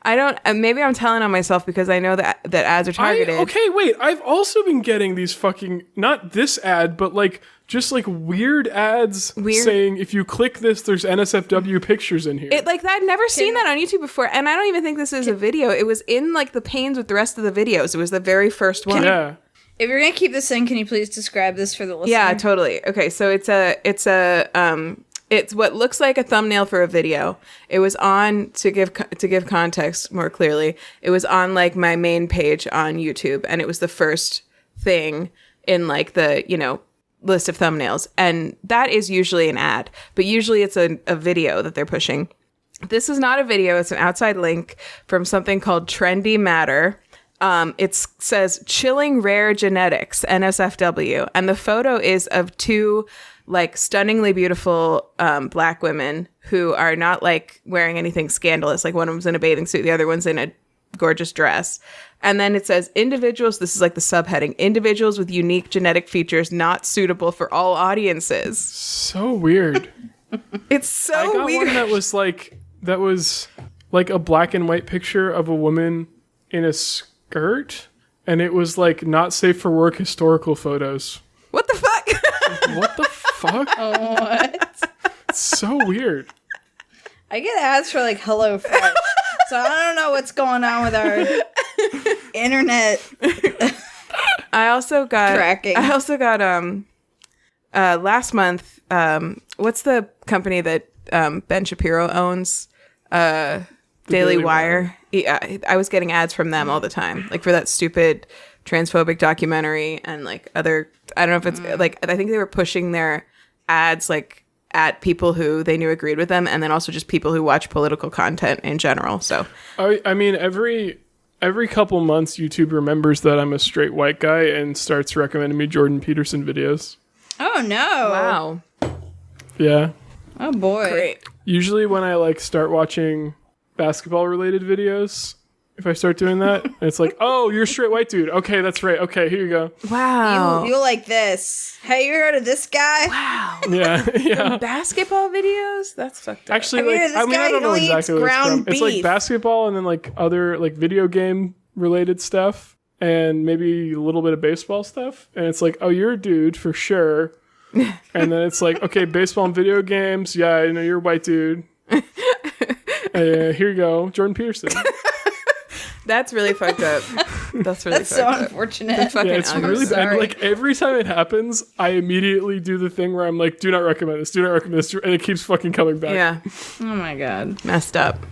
I don't. Maybe I'm telling on myself because I know that ads are targeted. Okay, wait. I've also been getting these fucking not this ad, but like just like weird ads saying if you click this, there's NSFW pictures in here. I'd never seen that on YouTube before, and I don't even think this is a video. It was in like the panes with the rest of the videos. It was the very first one. Yeah. If you're gonna keep this in, can you please describe this for the listener? Yeah, totally. Okay, so it's what looks like a thumbnail for a video. It was on, to give context more clearly, it was on like my main page on YouTube, and it was the first thing in like the, list of thumbnails, and that is usually an ad, but usually it's a video that they're pushing. This is not a video. It's an outside link from something called Trendy Matter. It says chilling rare genetics, NSFW. And the photo is of two like stunningly beautiful black women who are not like wearing anything scandalous. Like one of them's in a bathing suit. The other one's in a gorgeous dress. And then it says individuals. This is like the subheading: individuals with unique genetic features not suitable for all audiences. So weird. It's so I got weird. one that was like a black and white picture of a woman in a skirt, and it was like not safe for work historical photos. What the fuck? What the fuck? What? It's so weird. I get ads for like HelloFresh, so I don't know what's going on with our internet. I also got tracking. Last month, what's the company that Ben Shapiro owns? Daily Wire. Yeah, I was getting ads from them all the time, like for that stupid transphobic documentary and like other. I don't know if it's like, I think they were pushing their ads like at people who they knew agreed with them, and then also just people who watch political content in general. So I mean, every couple months, YouTube remembers that I'm a straight white guy and starts recommending me Jordan Peterson videos. Oh no! wow, Yeah. Oh boy! great. Usually when I like start watching basketball related videos, if I start doing that, it's like, oh, you're a straight white dude. Okay, that's right. Okay, here you go. Wow, You like this? Hey, you heard of this guy? wow. Yeah. Basketball videos? That's fucked up. Actually, Have you like, heard of this I mean, guy I don't who know eats exactly what it's ground from. It's like beef? basketball and then like other like video game related stuff and maybe a little bit of baseball stuff. And it's like, oh, you're a dude for sure. And then it's like, okay, baseball and video games. Yeah, I know you're a white dude. Here you go, Jordan Peterson. That's really fucked up. That's really That's so fucked up. unfortunate. Fucking Yeah, it's ugly. really bad. sorry. Like every time it happens, I immediately do the thing where I'm like, do not recommend this, do not recommend this, and it keeps fucking coming back. Yeah, Oh my god! messed up.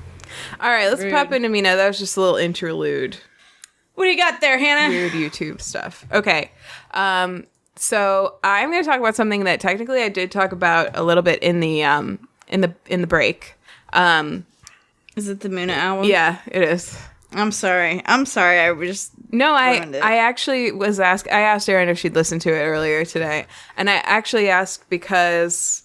All right, let's Rude. pop into Mina. That was just a little interlude. What do you got there, Hannah? Weird YouTube stuff. Okay. So I'm going to talk about something that technically I did talk about a little bit in the break. Is it the Muna album? Yeah, it is. I'm sorry. I was just No, ruined it. I actually was I asked Erin if she'd listened to it earlier today. And I actually asked because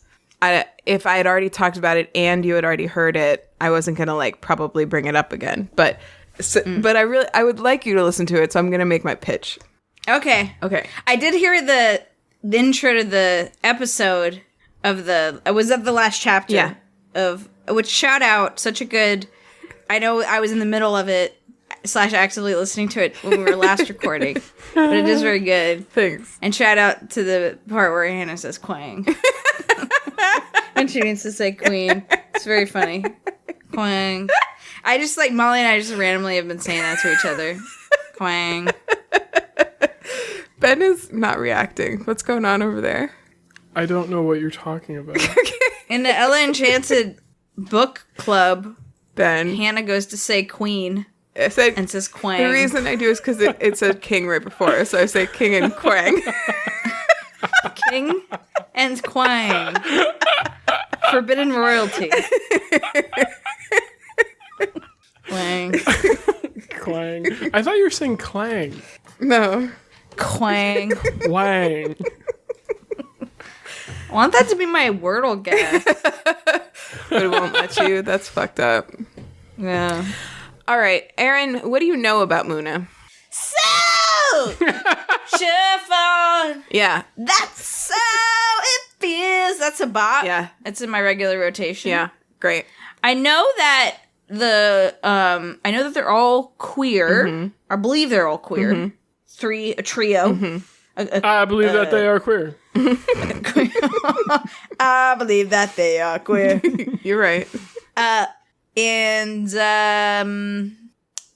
if I had already talked about it and you had already heard it, I wasn't going to like probably bring it up again. But I would like you to listen to it, so I'm going to make my pitch. Okay. I did hear the intro to the episode of it was of the last chapter. Yeah. Of which, shout out, such a good. I know I was in the middle of it / actively listening to it when we were last recording, but it is very good. Thanks. And shout out to the part where Hannah says "quang" and she needs to say "queen." It's very funny. Quang. I just like Molly and I just randomly have been saying that to each other. Quang. Ben is not reacting. What's going on over there? I don't know what you're talking about. In the Ella Enchanted book club, Ben. Hannah goes to say "queen" I said, and says "quang." the reason I do is because it said king right before, so I say king and quang. King and quang. Forbidden royalty. Quang. Clang. I thought you were saying clang. No. Quang. Wang. I want that to be my Wordle guess. But it won't let you. That's fucked up. Yeah. All right, Erin, what do you know about Muna? So, chiffon. Yeah. That's so it feels. That's a bop. Yeah. It's in my regular rotation. Yeah. Great. I know that I know that they're all queer. Mm-hmm. I believe they're all queer. A trio. Mm-hmm. I believe that they are queer. I believe that they are queer. You're right. And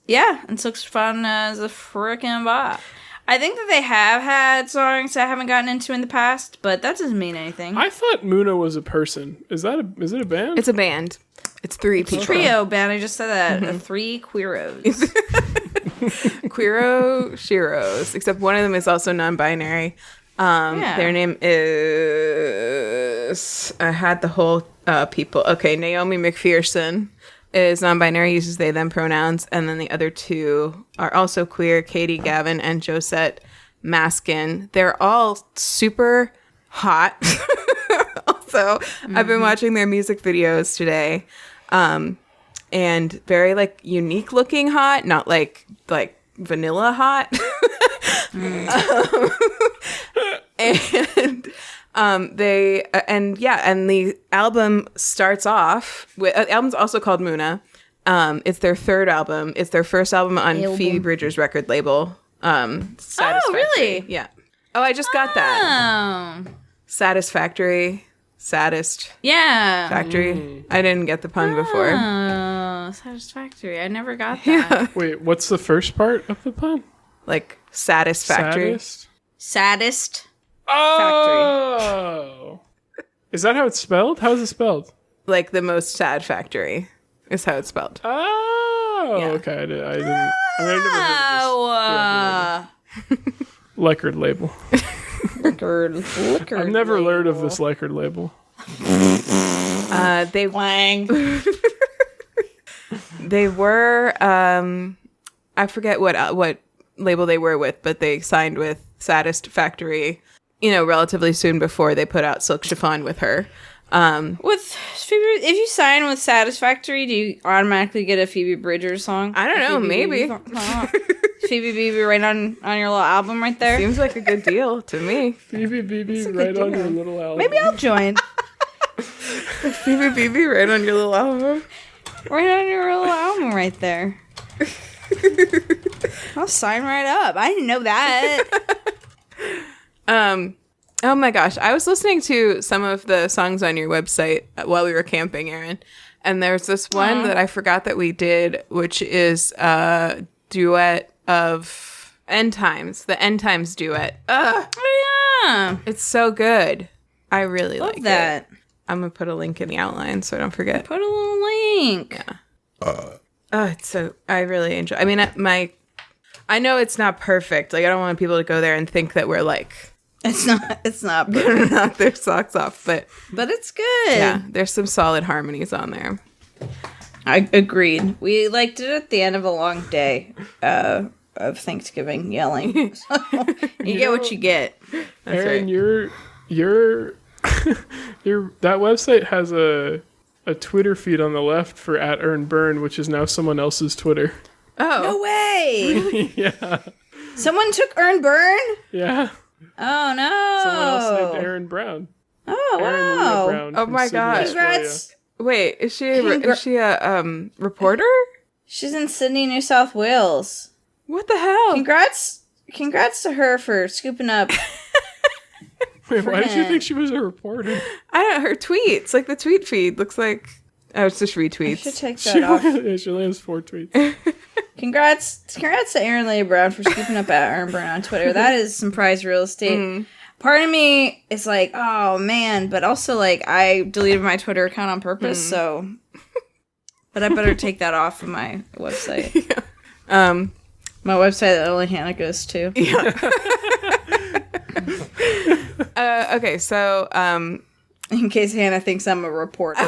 yeah, and Silk's fun as a freaking bop. I think that they have had songs I haven't gotten into in the past, but that doesn't mean anything. I thought Muna was a person. Is it a band? It's a band. It's three people. Trio band, I just said that. Three queeros. Queero Shiros, except one of them is also non-binary. Their name is, I had the whole people. Okay, Naomi McPherson is non-binary, uses they, them pronouns. And then the other two are also queer, Katie Gavin and Josette Maskin. They're all super hot. Also, I've been watching their music videos today. And very like unique looking hot, not like vanilla hot. And the album starts off with the album's also called Muna. It's their third album. It's their first album on Phoebe Bridger's record label. Satisfactory. Oh, really? Yeah. Oh, I just got that. Satisfactory. Saddest. Yeah. Factory. I didn't get the pun before. Oh, satisfactory. I never got that. Yeah. Wait, what's the first part of the pun? Like satisfactory. Saddest? Saddest. Oh. Is that how it's spelled? How is it spelled? Like the most sad factory is how it's spelled. Oh. Yeah. Okay. I didn't. I never heard of this record label. Liquor I've never learned of this record label. They Wang. They were I forget what label they were with, but they signed with Saddest Factory, relatively soon before they put out Silk Chiffon with her. With Phoebe, if you sign with Satisfactory, do you automatically get a Phoebe Bridger song? I don't know, maybe. Phoebe BB right on your little album right there. Seems like a good deal to me. Phoebe BB right on your little album. Maybe I'll join. Phoebe BB right on your little album. Right on your little album right there. I'll sign right up. I didn't know that. Oh my gosh, I was listening to some of the songs on your website while we were camping, Erin, and there's this one that I forgot that we did, which is a duet of Endtimes, the Endtimes duet. Oh yeah, It's so good. I really love like that. it. I'm gonna put a link in the outline so I don't forget. Put a little link. Yeah. It's so, I really enjoy. I mean, I know it's not perfect. Like, I don't want people to go there and think that we're like, It's not gonna knock their socks off, but it's good. yeah, there's some solid harmonies on there. I agreed. We did it at the end of a long day of Thanksgiving yelling. So you get what you get. That's Erin, right. your that website has a Twitter feed on the left for @EarnBurn, which is now someone else's Twitter. Oh, No way. Yeah. Someone took Earn Burn? Yeah. Oh no. Someone else named Erin Brown. Oh Erin Leah wow. Brown Oh from my Sydney, gosh. Australia. Congrats. wait, is she a reporter? She's in Sydney, New South Wales. What the hell? Congrats to her for scooping up. Wait, why did you friend. think she was a reporter? I don't know, her tweets, like the tweet feed looks like, oh, it's just I should retweets. take that off. She only has 4 tweets. Congrats to Erin Leah Brown for scooping up at Erin Burn on Twitter. That is some prize real estate. Part of me is like, oh man, but also like I deleted my Twitter account on purpose, so. But I better take that off of my website. Yeah. My website that only Hannah goes to. Okay, so In case Hannah thinks I'm a reporter.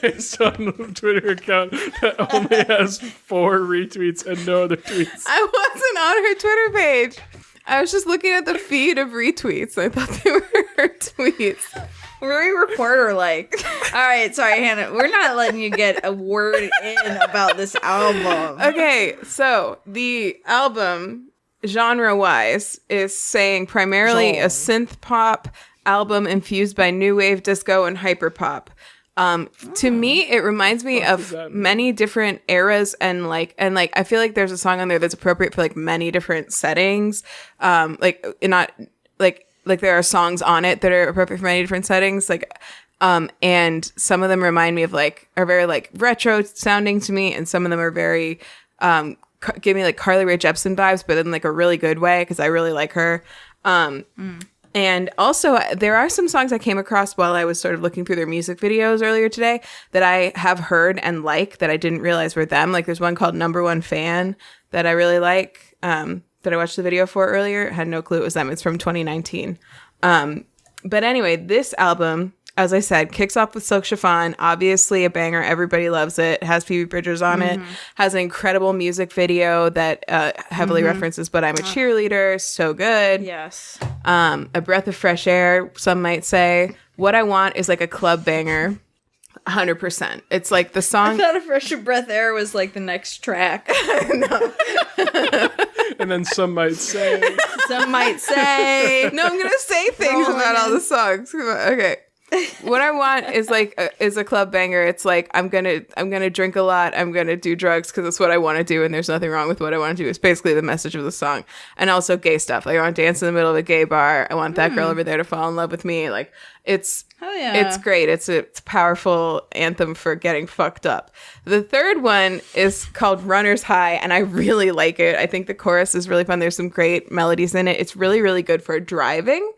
Based on the Twitter account that only has 4 retweets and no other tweets. I wasn't on her Twitter page. I was just looking at the feed of retweets. I thought they were her tweets. Very reporter-like. All right, sorry, Hannah. We're not letting you get a word in about this album. Okay, so the album, genre-wise, is saying primarily a synth pop album infused by new wave, disco, and hyperpop. To me, it reminds me of many different eras and I feel like there's a song on there that's appropriate for like many different settings. Like there are songs on it that are appropriate for many different settings. And some of them remind me of are very like retro sounding to me. And some of them are very, give me like Carly Rae Jepsen vibes, but in like a really good way. Cause I really like her. And also, there are some songs I came across while I was sort of looking through their music videos earlier today that I have heard and like that I didn't realize were them. Like, there's one called Number One Fan that I really like. that I watched the video for earlier. Had no clue it was them. It's from 2019. But anyway, this album, as I said, kicks off with Silk Chiffon. Obviously a banger. Everybody loves it. Has Phoebe Bridgers on it. Has an incredible music video that heavily references But I'm a Cheerleader. So good. Yes. A breath of fresh air, some might say. What I Want is like a club banger. 100%. It's like the song. I thought A Fresh Breath Air was like the next track. No. And then some might say. Some might say. No, I'm going to say things about all the songs. Okay. What I Want is like is a club banger. It's like I'm gonna drink a lot. I'm gonna do drugs because it's what I want to do, and there's nothing wrong with what I want to do. It's basically the message of the song, and also gay stuff. Like I want to dance in the middle of a gay bar. I want that girl over there to fall in love with me. Like it's great. It's a powerful anthem for getting fucked up. The third one is called Runner's High, and I really like it. I think the chorus is really fun. There's some great melodies in it. It's really, really good for driving.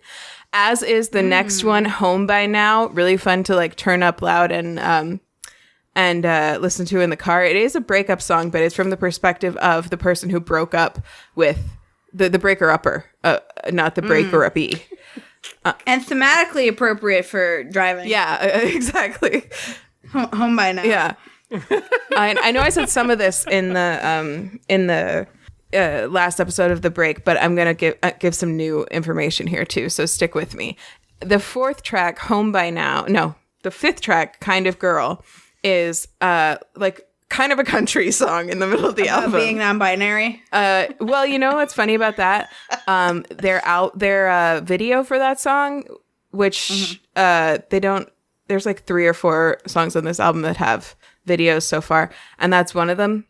As is the next one, Home by Now. Really fun to like turn up loud and listen to in the car. It is a breakup song, but it's from the perspective of the person who broke up with the breaker-upper, not the breaker-uppy. And thematically appropriate for driving. Yeah, exactly. Home by Now. Yeah. I know I said some of this in the last episode of The Break, but I'm going to give some new information here too, so stick with me. The fourth track, Home by Now, no, the fifth track, Kind of Girl, is like kind of a country song in the middle of the album. Being non-binary? Well, you know what's funny about that? Their video for that song, which there's like 3 or 4 songs on this album that have videos so far, and that's one of them.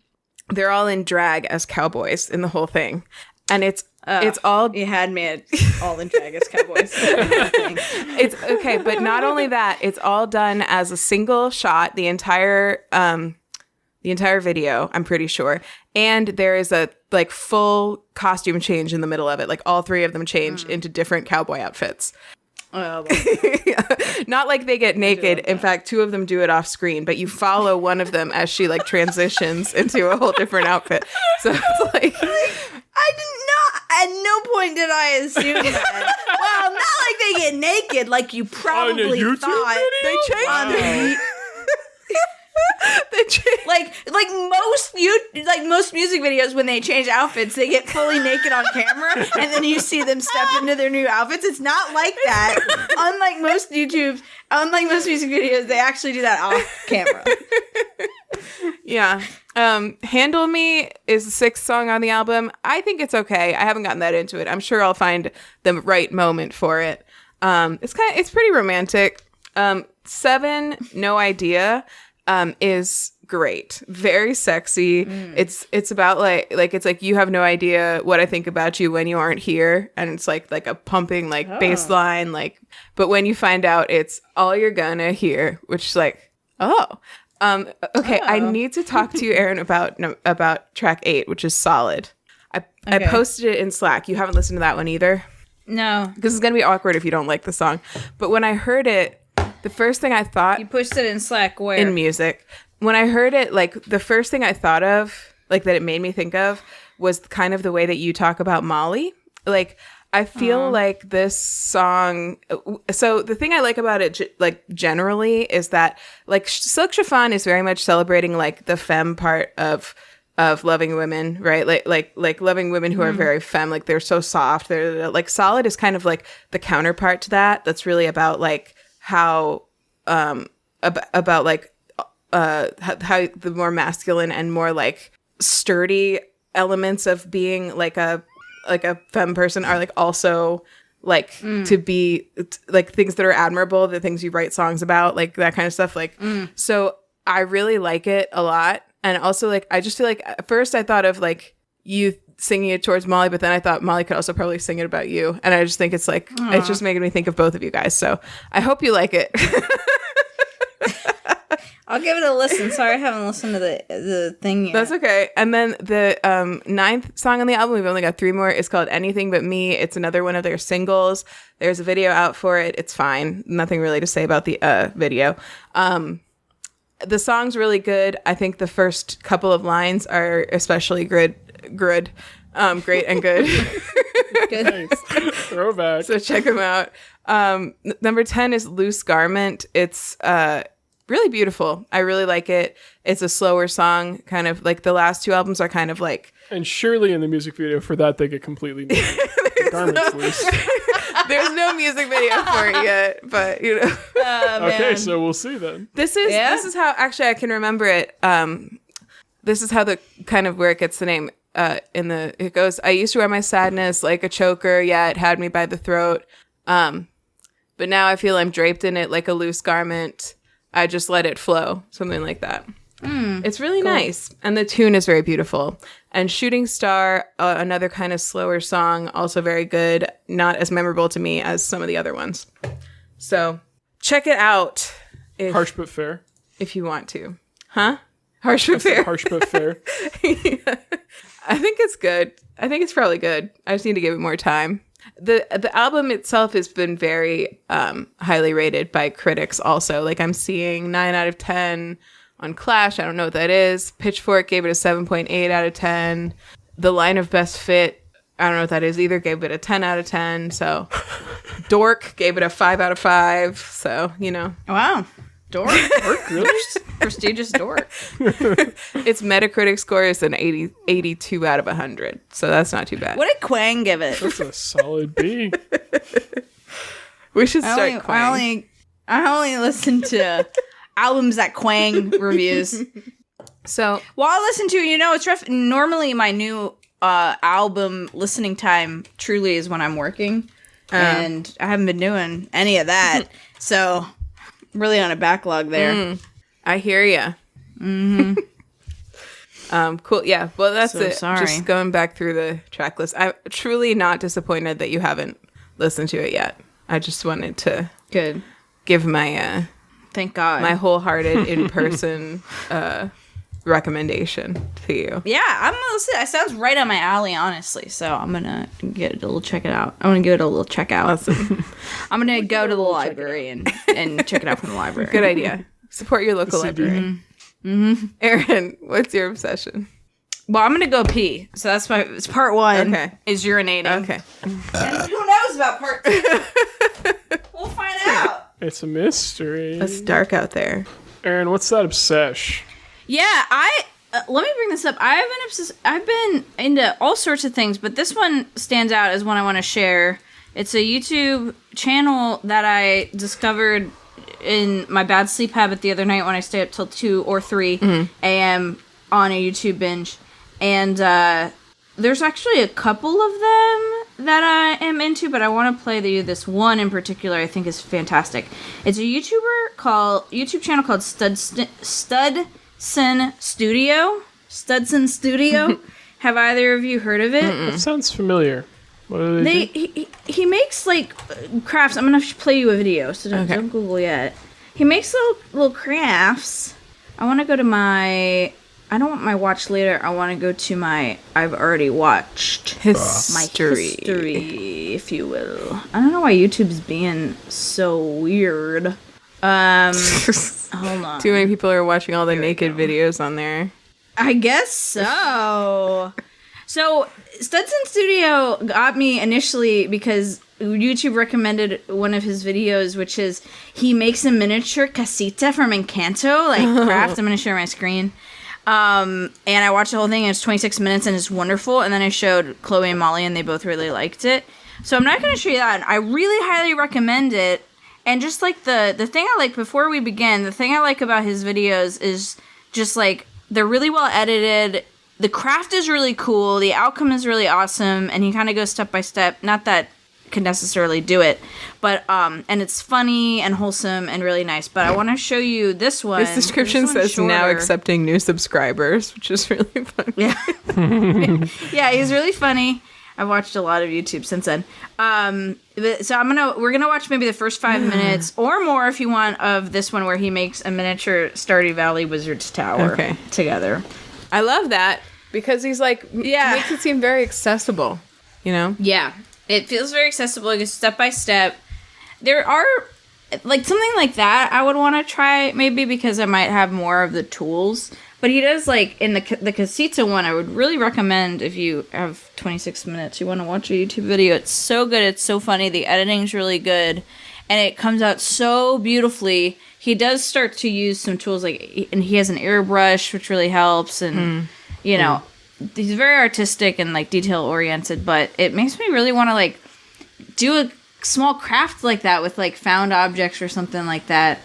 They're all in drag as cowboys in the whole thing. And it's all... You had me at all in drag as cowboys. It's okay, but not only that, it's all done as a single shot, the entire video, I'm pretty sure. And there is a like full costume change in the middle of it. Like all 3 of them change into different cowboy outfits. Oh, not like they get naked. In fact, 2 of them do it off screen, but you follow one of them as she like transitions into a whole different outfit. So it's like I did not. At no point did I assume that. Well, not like they get naked, like you probably thought. They changed. They change. like most music videos, when they change outfits, they get fully naked on camera, and then you see them step into their new outfits. It's not like that. Unlike most music videos, they actually do that off camera. Yeah. Handle Me is the 6th song on the album. I think it's okay. I haven't gotten that into it. I'm sure I'll find the right moment for it. It's pretty romantic. 7, No Idea, is great. Very sexy. It's about like it's like you have no idea what I think about you when you aren't here, and it's like a pumping bass line, like, but when you find out, it's all you're gonna hear, which is like, okay. I need to talk to you, Erin, about track 8, which is Solid. I posted it in Slack. You haven't listened to that one either? No, because it's gonna be awkward if you don't like the song. But when I heard it, the first thing I thought... You pushed it in Slack where? In music. When I heard it, like, the first thing I thought of, like, that it made me think of was kind of the way that you talk about Molly. Like, I feel like this song... So, the thing I like about it, like, generally, is that, like, Silk Chiffon is very much celebrating, like, the femme part of loving women, right? Like loving women who are very femme, like, they're so soft. They're, like, Solid is kind of, like, the counterpart to that. That's really about, like... how about like how the more masculine and more like sturdy elements of being like a femme person are like also like to be like things that are admirable, the things you write songs about, like that kind of stuff, like so I really like it a lot. And also like I just feel like at first I thought of like you singing it towards Molly, but then I thought Molly could also probably sing it about you, and I just think it's like it's just making me think of both of you guys, so I hope you like it. I'll give it a listen. Sorry I haven't listened to the thing yet. That's okay. And then the 9th song on the album, we've only got 3 more, is called Anything But Me. It's another one of their singles. There's a video out for it. It's fine. Nothing really to say about the video. The song's really good. I think the first couple of lines are especially good. Great and good. Good. Thanks. Throwback. So check them out. Number 10 is Loose Garment. It's really beautiful. I really like it. It's a slower song, kind of like the last two albums are kind of like. And surely in the music video for that, they get completely nude. The garment's loose. There's no music video for it yet, but you know. Okay, so we'll see then. This is how actually I can remember it. This is how the kind of where it gets the name. It goes, I used to wear my sadness like a choker, yeah, it had me by the throat. But now I feel I'm draped in it like a loose garment. I just let it flow. Something like that. It's really nice. And the tune is very beautiful. And Shooting Star, another kind of slower song, also very good. Not as memorable to me as some of the other ones. So check it out. Harsh but fair. If you want to. Huh? Harsh but fair. Harsh but fair. Yeah. I think it's good. I think it's probably good. I just need to give it more time. The album itself has been very highly rated by critics also. Like I'm seeing 9 out of 10 on Clash. I don't know what that is. Pitchfork gave it a 7.8 out of 10. The Line of Best Fit, I don't know what that is either, gave it a 10 out of 10. So Dork gave it a 5 out of 5. So, you know. Wow. Dork? Dork, really? Prestigious dork. Its Metacritic score is an 82 out of 100. So that's not too bad. What did Quang give it? That's a solid B. We should start Quang. I only listen to albums that Quang reviews. So, well, I listen to, it's rough. Normally my new album listening time truly is when I'm working. And I haven't been doing any of that. So, really on a backlog there. I hear ya. Mm-hmm. Cool. Yeah. Well, that's it. Sorry. Just going back through the track list. I'm truly not disappointed that you haven't listened to it yet. I just wanted to give my thank God, my wholehearted in-person recommendation to you. Yeah, I'm gonna listen. It sounds right on my alley, honestly. So I'm gonna check it out. I want to give it a little check out. Awesome. I'm gonna go to the library and check it out from the library. Good idea. Support your local library. Mm-hmm. Erin, what's your obsession? Well, I'm gonna go pee. So that's it's part 1. Okay. Is urinating. Okay. And who knows about part 2? We'll find out. It's a mystery. It's dark out there. Erin, what's that obsession? Yeah, let me bring this up. I've been into all sorts of things, but this one stands out as one I want to share. It's a YouTube channel that I discovered in my bad sleep habit the other night when I stayed up till 2 or 3 a.m. on a YouTube binge. And there's actually a couple of them that I am into, but I want to play this one in particular I think is fantastic. It's a YouTube channel called Studson Studio. Have either of you heard of it? That sounds familiar. What do they do? He makes like crafts. I'm gonna play you a video, so don't Google yet. He makes little crafts. I want to go to my. I don't want my watch later. I want to go to my. I've already watched history. My history, if you will. I don't know why YouTube's being so weird. Hold on. Too many people are watching all the naked videos on there. I guess so. So, Studson Studio got me initially because YouTube recommended one of his videos, which is he makes a miniature casita from Encanto, like craft. I'm going to share my screen. And I watched the whole thing, and it's 26 minutes, and it's wonderful. And then I showed Chloe and Molly, and they both really liked it. So I'm not going to show you that. I really highly recommend it. And just like the thing I like, before we begin, the thing I like about his videos is just like they're really well edited. The craft is really cool. The outcome is really awesome. And he kind of goes step by step. Not that could necessarily do it, but and it's funny and wholesome and really nice. But I want to show you this one. His description says now accepting new subscribers, which is really funny. Yeah. Yeah, he's really funny. I've watched a lot of YouTube since then. So we're gonna watch maybe the first 5 minutes or more if you want of this one where he makes a miniature Stardew Valley Wizard's Tower together. I love that because he's like makes it seem very accessible, you know? Yeah. It feels very accessible, like step by step. There are like something like that I would want to try maybe because I might have more of the tools. But he does, like, in the Casita one, I would really recommend if you have 26 minutes, you want to watch a YouTube video. It's so good. It's so funny. The editing's really good. And it comes out so beautifully. He does start to use some tools, like, and he has an airbrush, which really helps. And, you know, he's very artistic and, like, detail-oriented. But it makes me really want to, like, do a small craft like that with, like, found objects or something like that.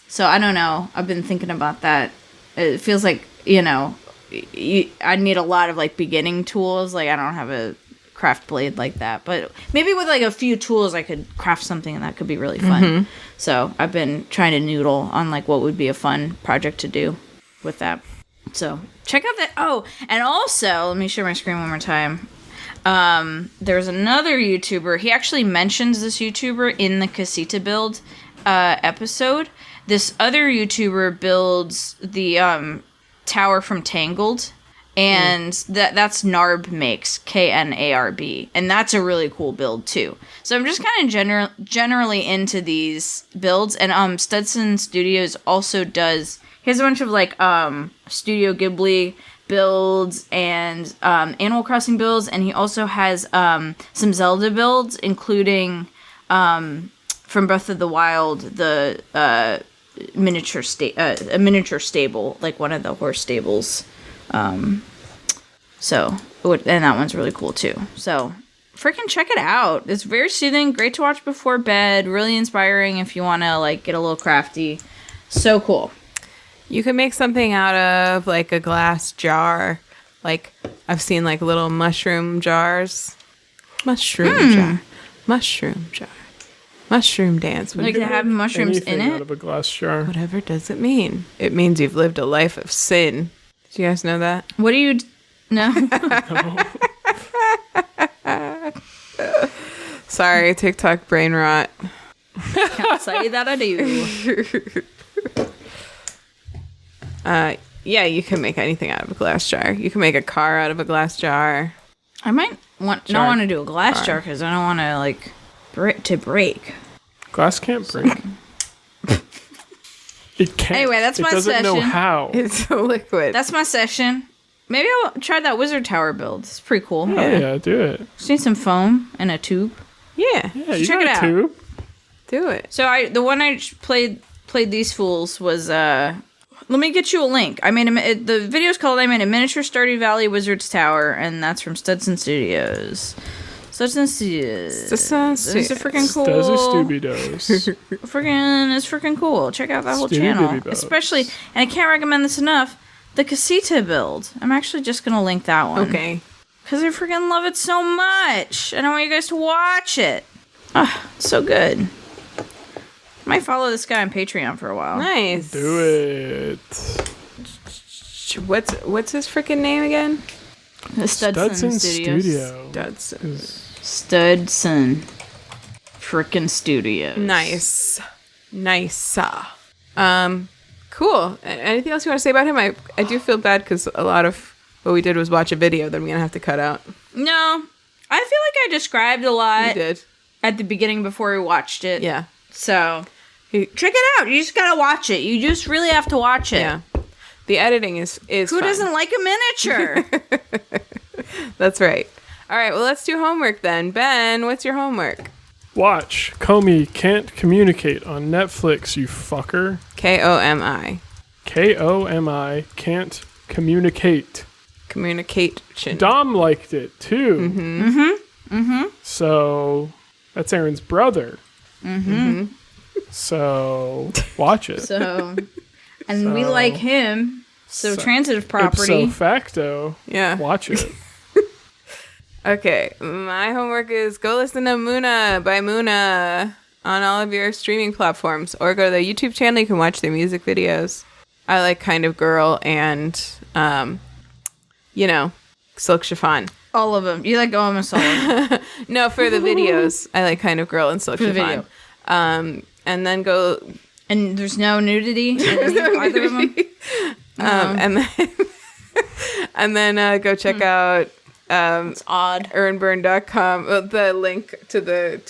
So I don't know. I've been thinking about that. It feels like, you know, I need a lot of, like, beginning tools. Like, I don't have a craft blade like that. But maybe with, like, a few tools, I could craft something and that could be really fun. So I've been trying to noodle on, like, what would be a fun project to do with that. So check out that. Oh, and also, let me share my screen one more time. There's another YouTuber. He actually mentions this YouTuber in the Casita Build episode. This other YouTuber builds the tower from Tangled, and that's Narb Makes, Knarb, and that's a really cool build too. So I'm just kind of generally into these builds, and Studson Studios also does. He has a bunch of like Studio Ghibli builds and Animal Crossing builds, and he also has some Zelda builds, including from Breath of the Wild, the a miniature stable, like one of the horse stables. So, and that one's really cool too. So, freaking check it out. It's very soothing, great to watch before bed, really inspiring if you want to like get a little crafty. So cool. You can make something out of like a glass jar. Like I've seen like little mushroom jars. Mushroom jar. Mushroom dance. Like to have mushrooms in it? Out of a glass jar. Whatever does it mean? It means you've lived a life of sin. Do you guys know that? What do you... No. Sorry, TikTok brain rot. Can't say that I do. Yeah, you can make anything out of a glass jar. You can make a car out of a glass jar. I might not want to do a glass jar because I don't want to like break. Glass can't break. It can't. Anyway, that's my session. It doesn't know how. It's a liquid. That's my session. Maybe I'll try that wizard tower build. It's pretty cool. Yeah, do it. Just need some foam and a tube. Yeah, you check got it a out. tube. do it. So the one I played these fools was let me get you a link. I made the video's called I Made a Miniature Stardew Valley Wizard's Tower, and that's from Studson Studios. Studson Studios. It's a freaking cool. It's freaking cool. Check out that whole channel. Especially, and I can't recommend this enough, the Casita Build. I'm actually just going to link that one. Okay. Because I freaking love it so much. And I want you guys to watch it. Ah, so good. I might follow this guy on Patreon for a while. Nice. Do it. What's his freaking name again? Studson Studios. Studson freaking Studios. Nice. Cool. Anything else you want to say about him? I do feel bad because a lot of what we did was watch a video that I'm going to have to cut out. No. I feel like I described a lot. You did. At the beginning before we watched it. Yeah. So, check it out. You just got to watch it. You just really have to watch it. Yeah. The editing is Who fun. doesn't like a miniature? That's right. All right, well, let's do homework then. Ben, what's your homework? Watch Comey Can't Communicate on Netflix, you fucker. Komi. Komi Can't Communicate. Communication. Dom liked it too. So that's Erin's brother. So watch it. And we like him. So transitive property. Ipso facto. Yeah. Watch it. Okay, my homework is go listen to Muna by Muna on all of your streaming platforms, or go to the YouTube channel. You can watch their music videos. I like Kind of Girl and, Silk Chiffon. All of them. You like almost all of them. No, for the videos, I like Kind of Girl and Silk Chiffon. Video. And then go. And there's no nudity in either of them? And then go check out. It's odd. Erinburn.com. The link to the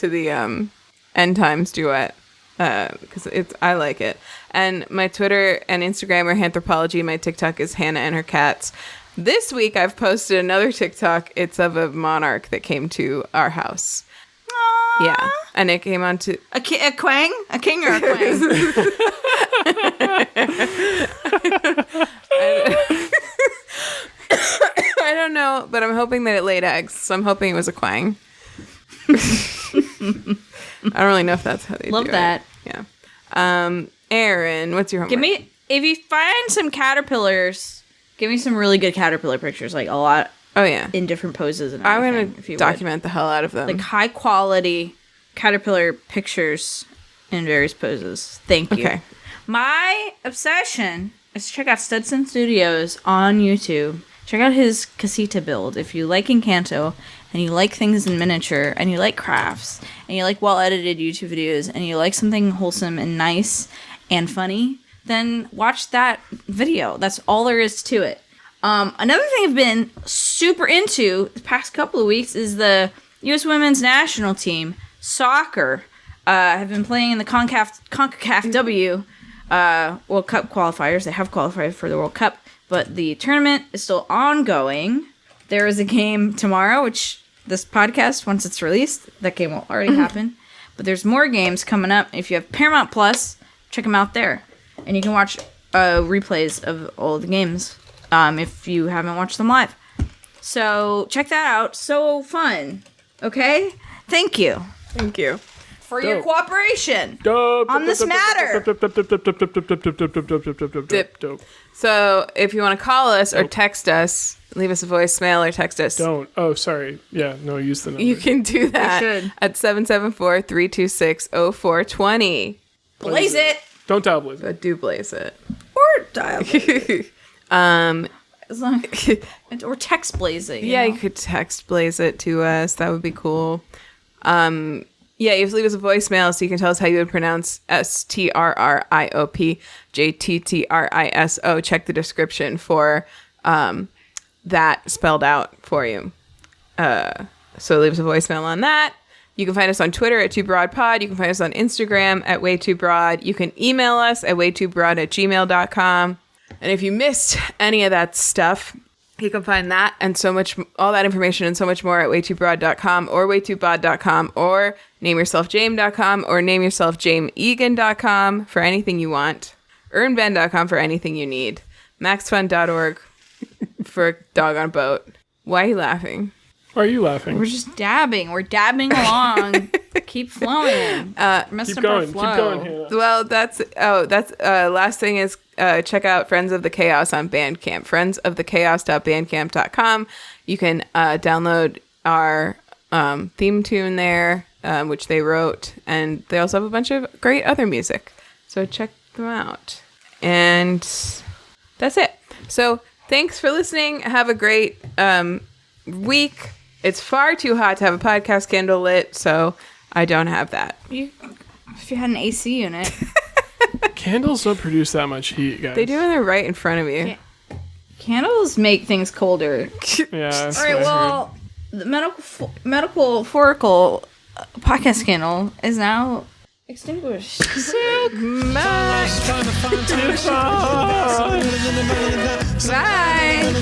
Endtimes Duet. because I like it. And my Twitter and Instagram are Anthropology. My TikTok is Hannah and her cats. This week I've posted another TikTok. It's of a monarch that came to our house. Aww. Yeah, and it came on to a quang, a king or a quang. I don't know, but I'm hoping that it laid eggs. So I'm hoping it was a quang. I don't really know if that's how they Love do that. it. Yeah. Erin, what's your homework? If you find some caterpillars, give me some really good caterpillar pictures, like a lot. Oh yeah, in different poses. And I'm gonna document the hell out of them. Like high quality caterpillar pictures in various poses. Thank you. Okay. My obsession is to check out Studson Studios on YouTube. Check out his Casita Build if you like Encanto and you like things in miniature and you like crafts and you like well edited YouTube videos and you like something wholesome and nice and funny. Then watch that video. That's all there is to it. Another thing I've been super into the past couple of weeks is the U.S. Women's National Team, soccer. Have been playing in the CONCACAF W World Cup qualifiers. They have qualified for the World Cup, but the tournament is still ongoing. There is a game tomorrow, which this podcast, once it's released, that game will already happen. But there's more games coming up. If you have Paramount Plus, check them out there. And you can watch replays of all of the games if you haven't watched them live. So check that out. So fun. Okay? Thank you. Thank you for your cooperation on this matter. So if you want to call us or text us, leave us a voicemail or text us. Don't. Oh, sorry. Yeah, no, use the number. You can do that at 774-326-0420. Blaze it. Don't dial blaze it. But do blaze it. Or dial blaze it. As long or text blaze it. You know? You could text blaze it to us. That would be cool. Yeah, you have to leave us a voicemail so you can tell us how you would pronounce STRRIOPJTTRISO. Check the description for that spelled out for you. So leave us a voicemail on that. You can find us on Twitter at 2broadpod. You can find us on Instagram at way2broad. You can email us at way2broad@gmail.com. And if you missed any of that stuff, you can find that and so much, all that information and so much more at way2broad.com or way2bod.com or nameyourselfjame.com or nameyourselfjameegan.com for anything you want. earnben.com for anything you need. maxfund.org for a dog on a boat. Why are you laughing? Why are you laughing? We're just dabbing. We're dabbing along. Keep flowing. Keep going. Hannah. Well, that's last thing is check out Friends of the Chaos on Bandcamp. friendsofthechaos.bandcamp.com. You can download our theme tune there, which they wrote, and they also have a bunch of great other music. So check them out. And that's it. So thanks for listening. Have a great week. It's far too hot to have a podcast candle lit, so I don't have that. If you had an AC unit. Candles don't produce that much heat, guys. They do, and they're right in front of you. Candles make things colder. Yeah. All right, well, the medical foracle podcast candle is now extinguished. Bye.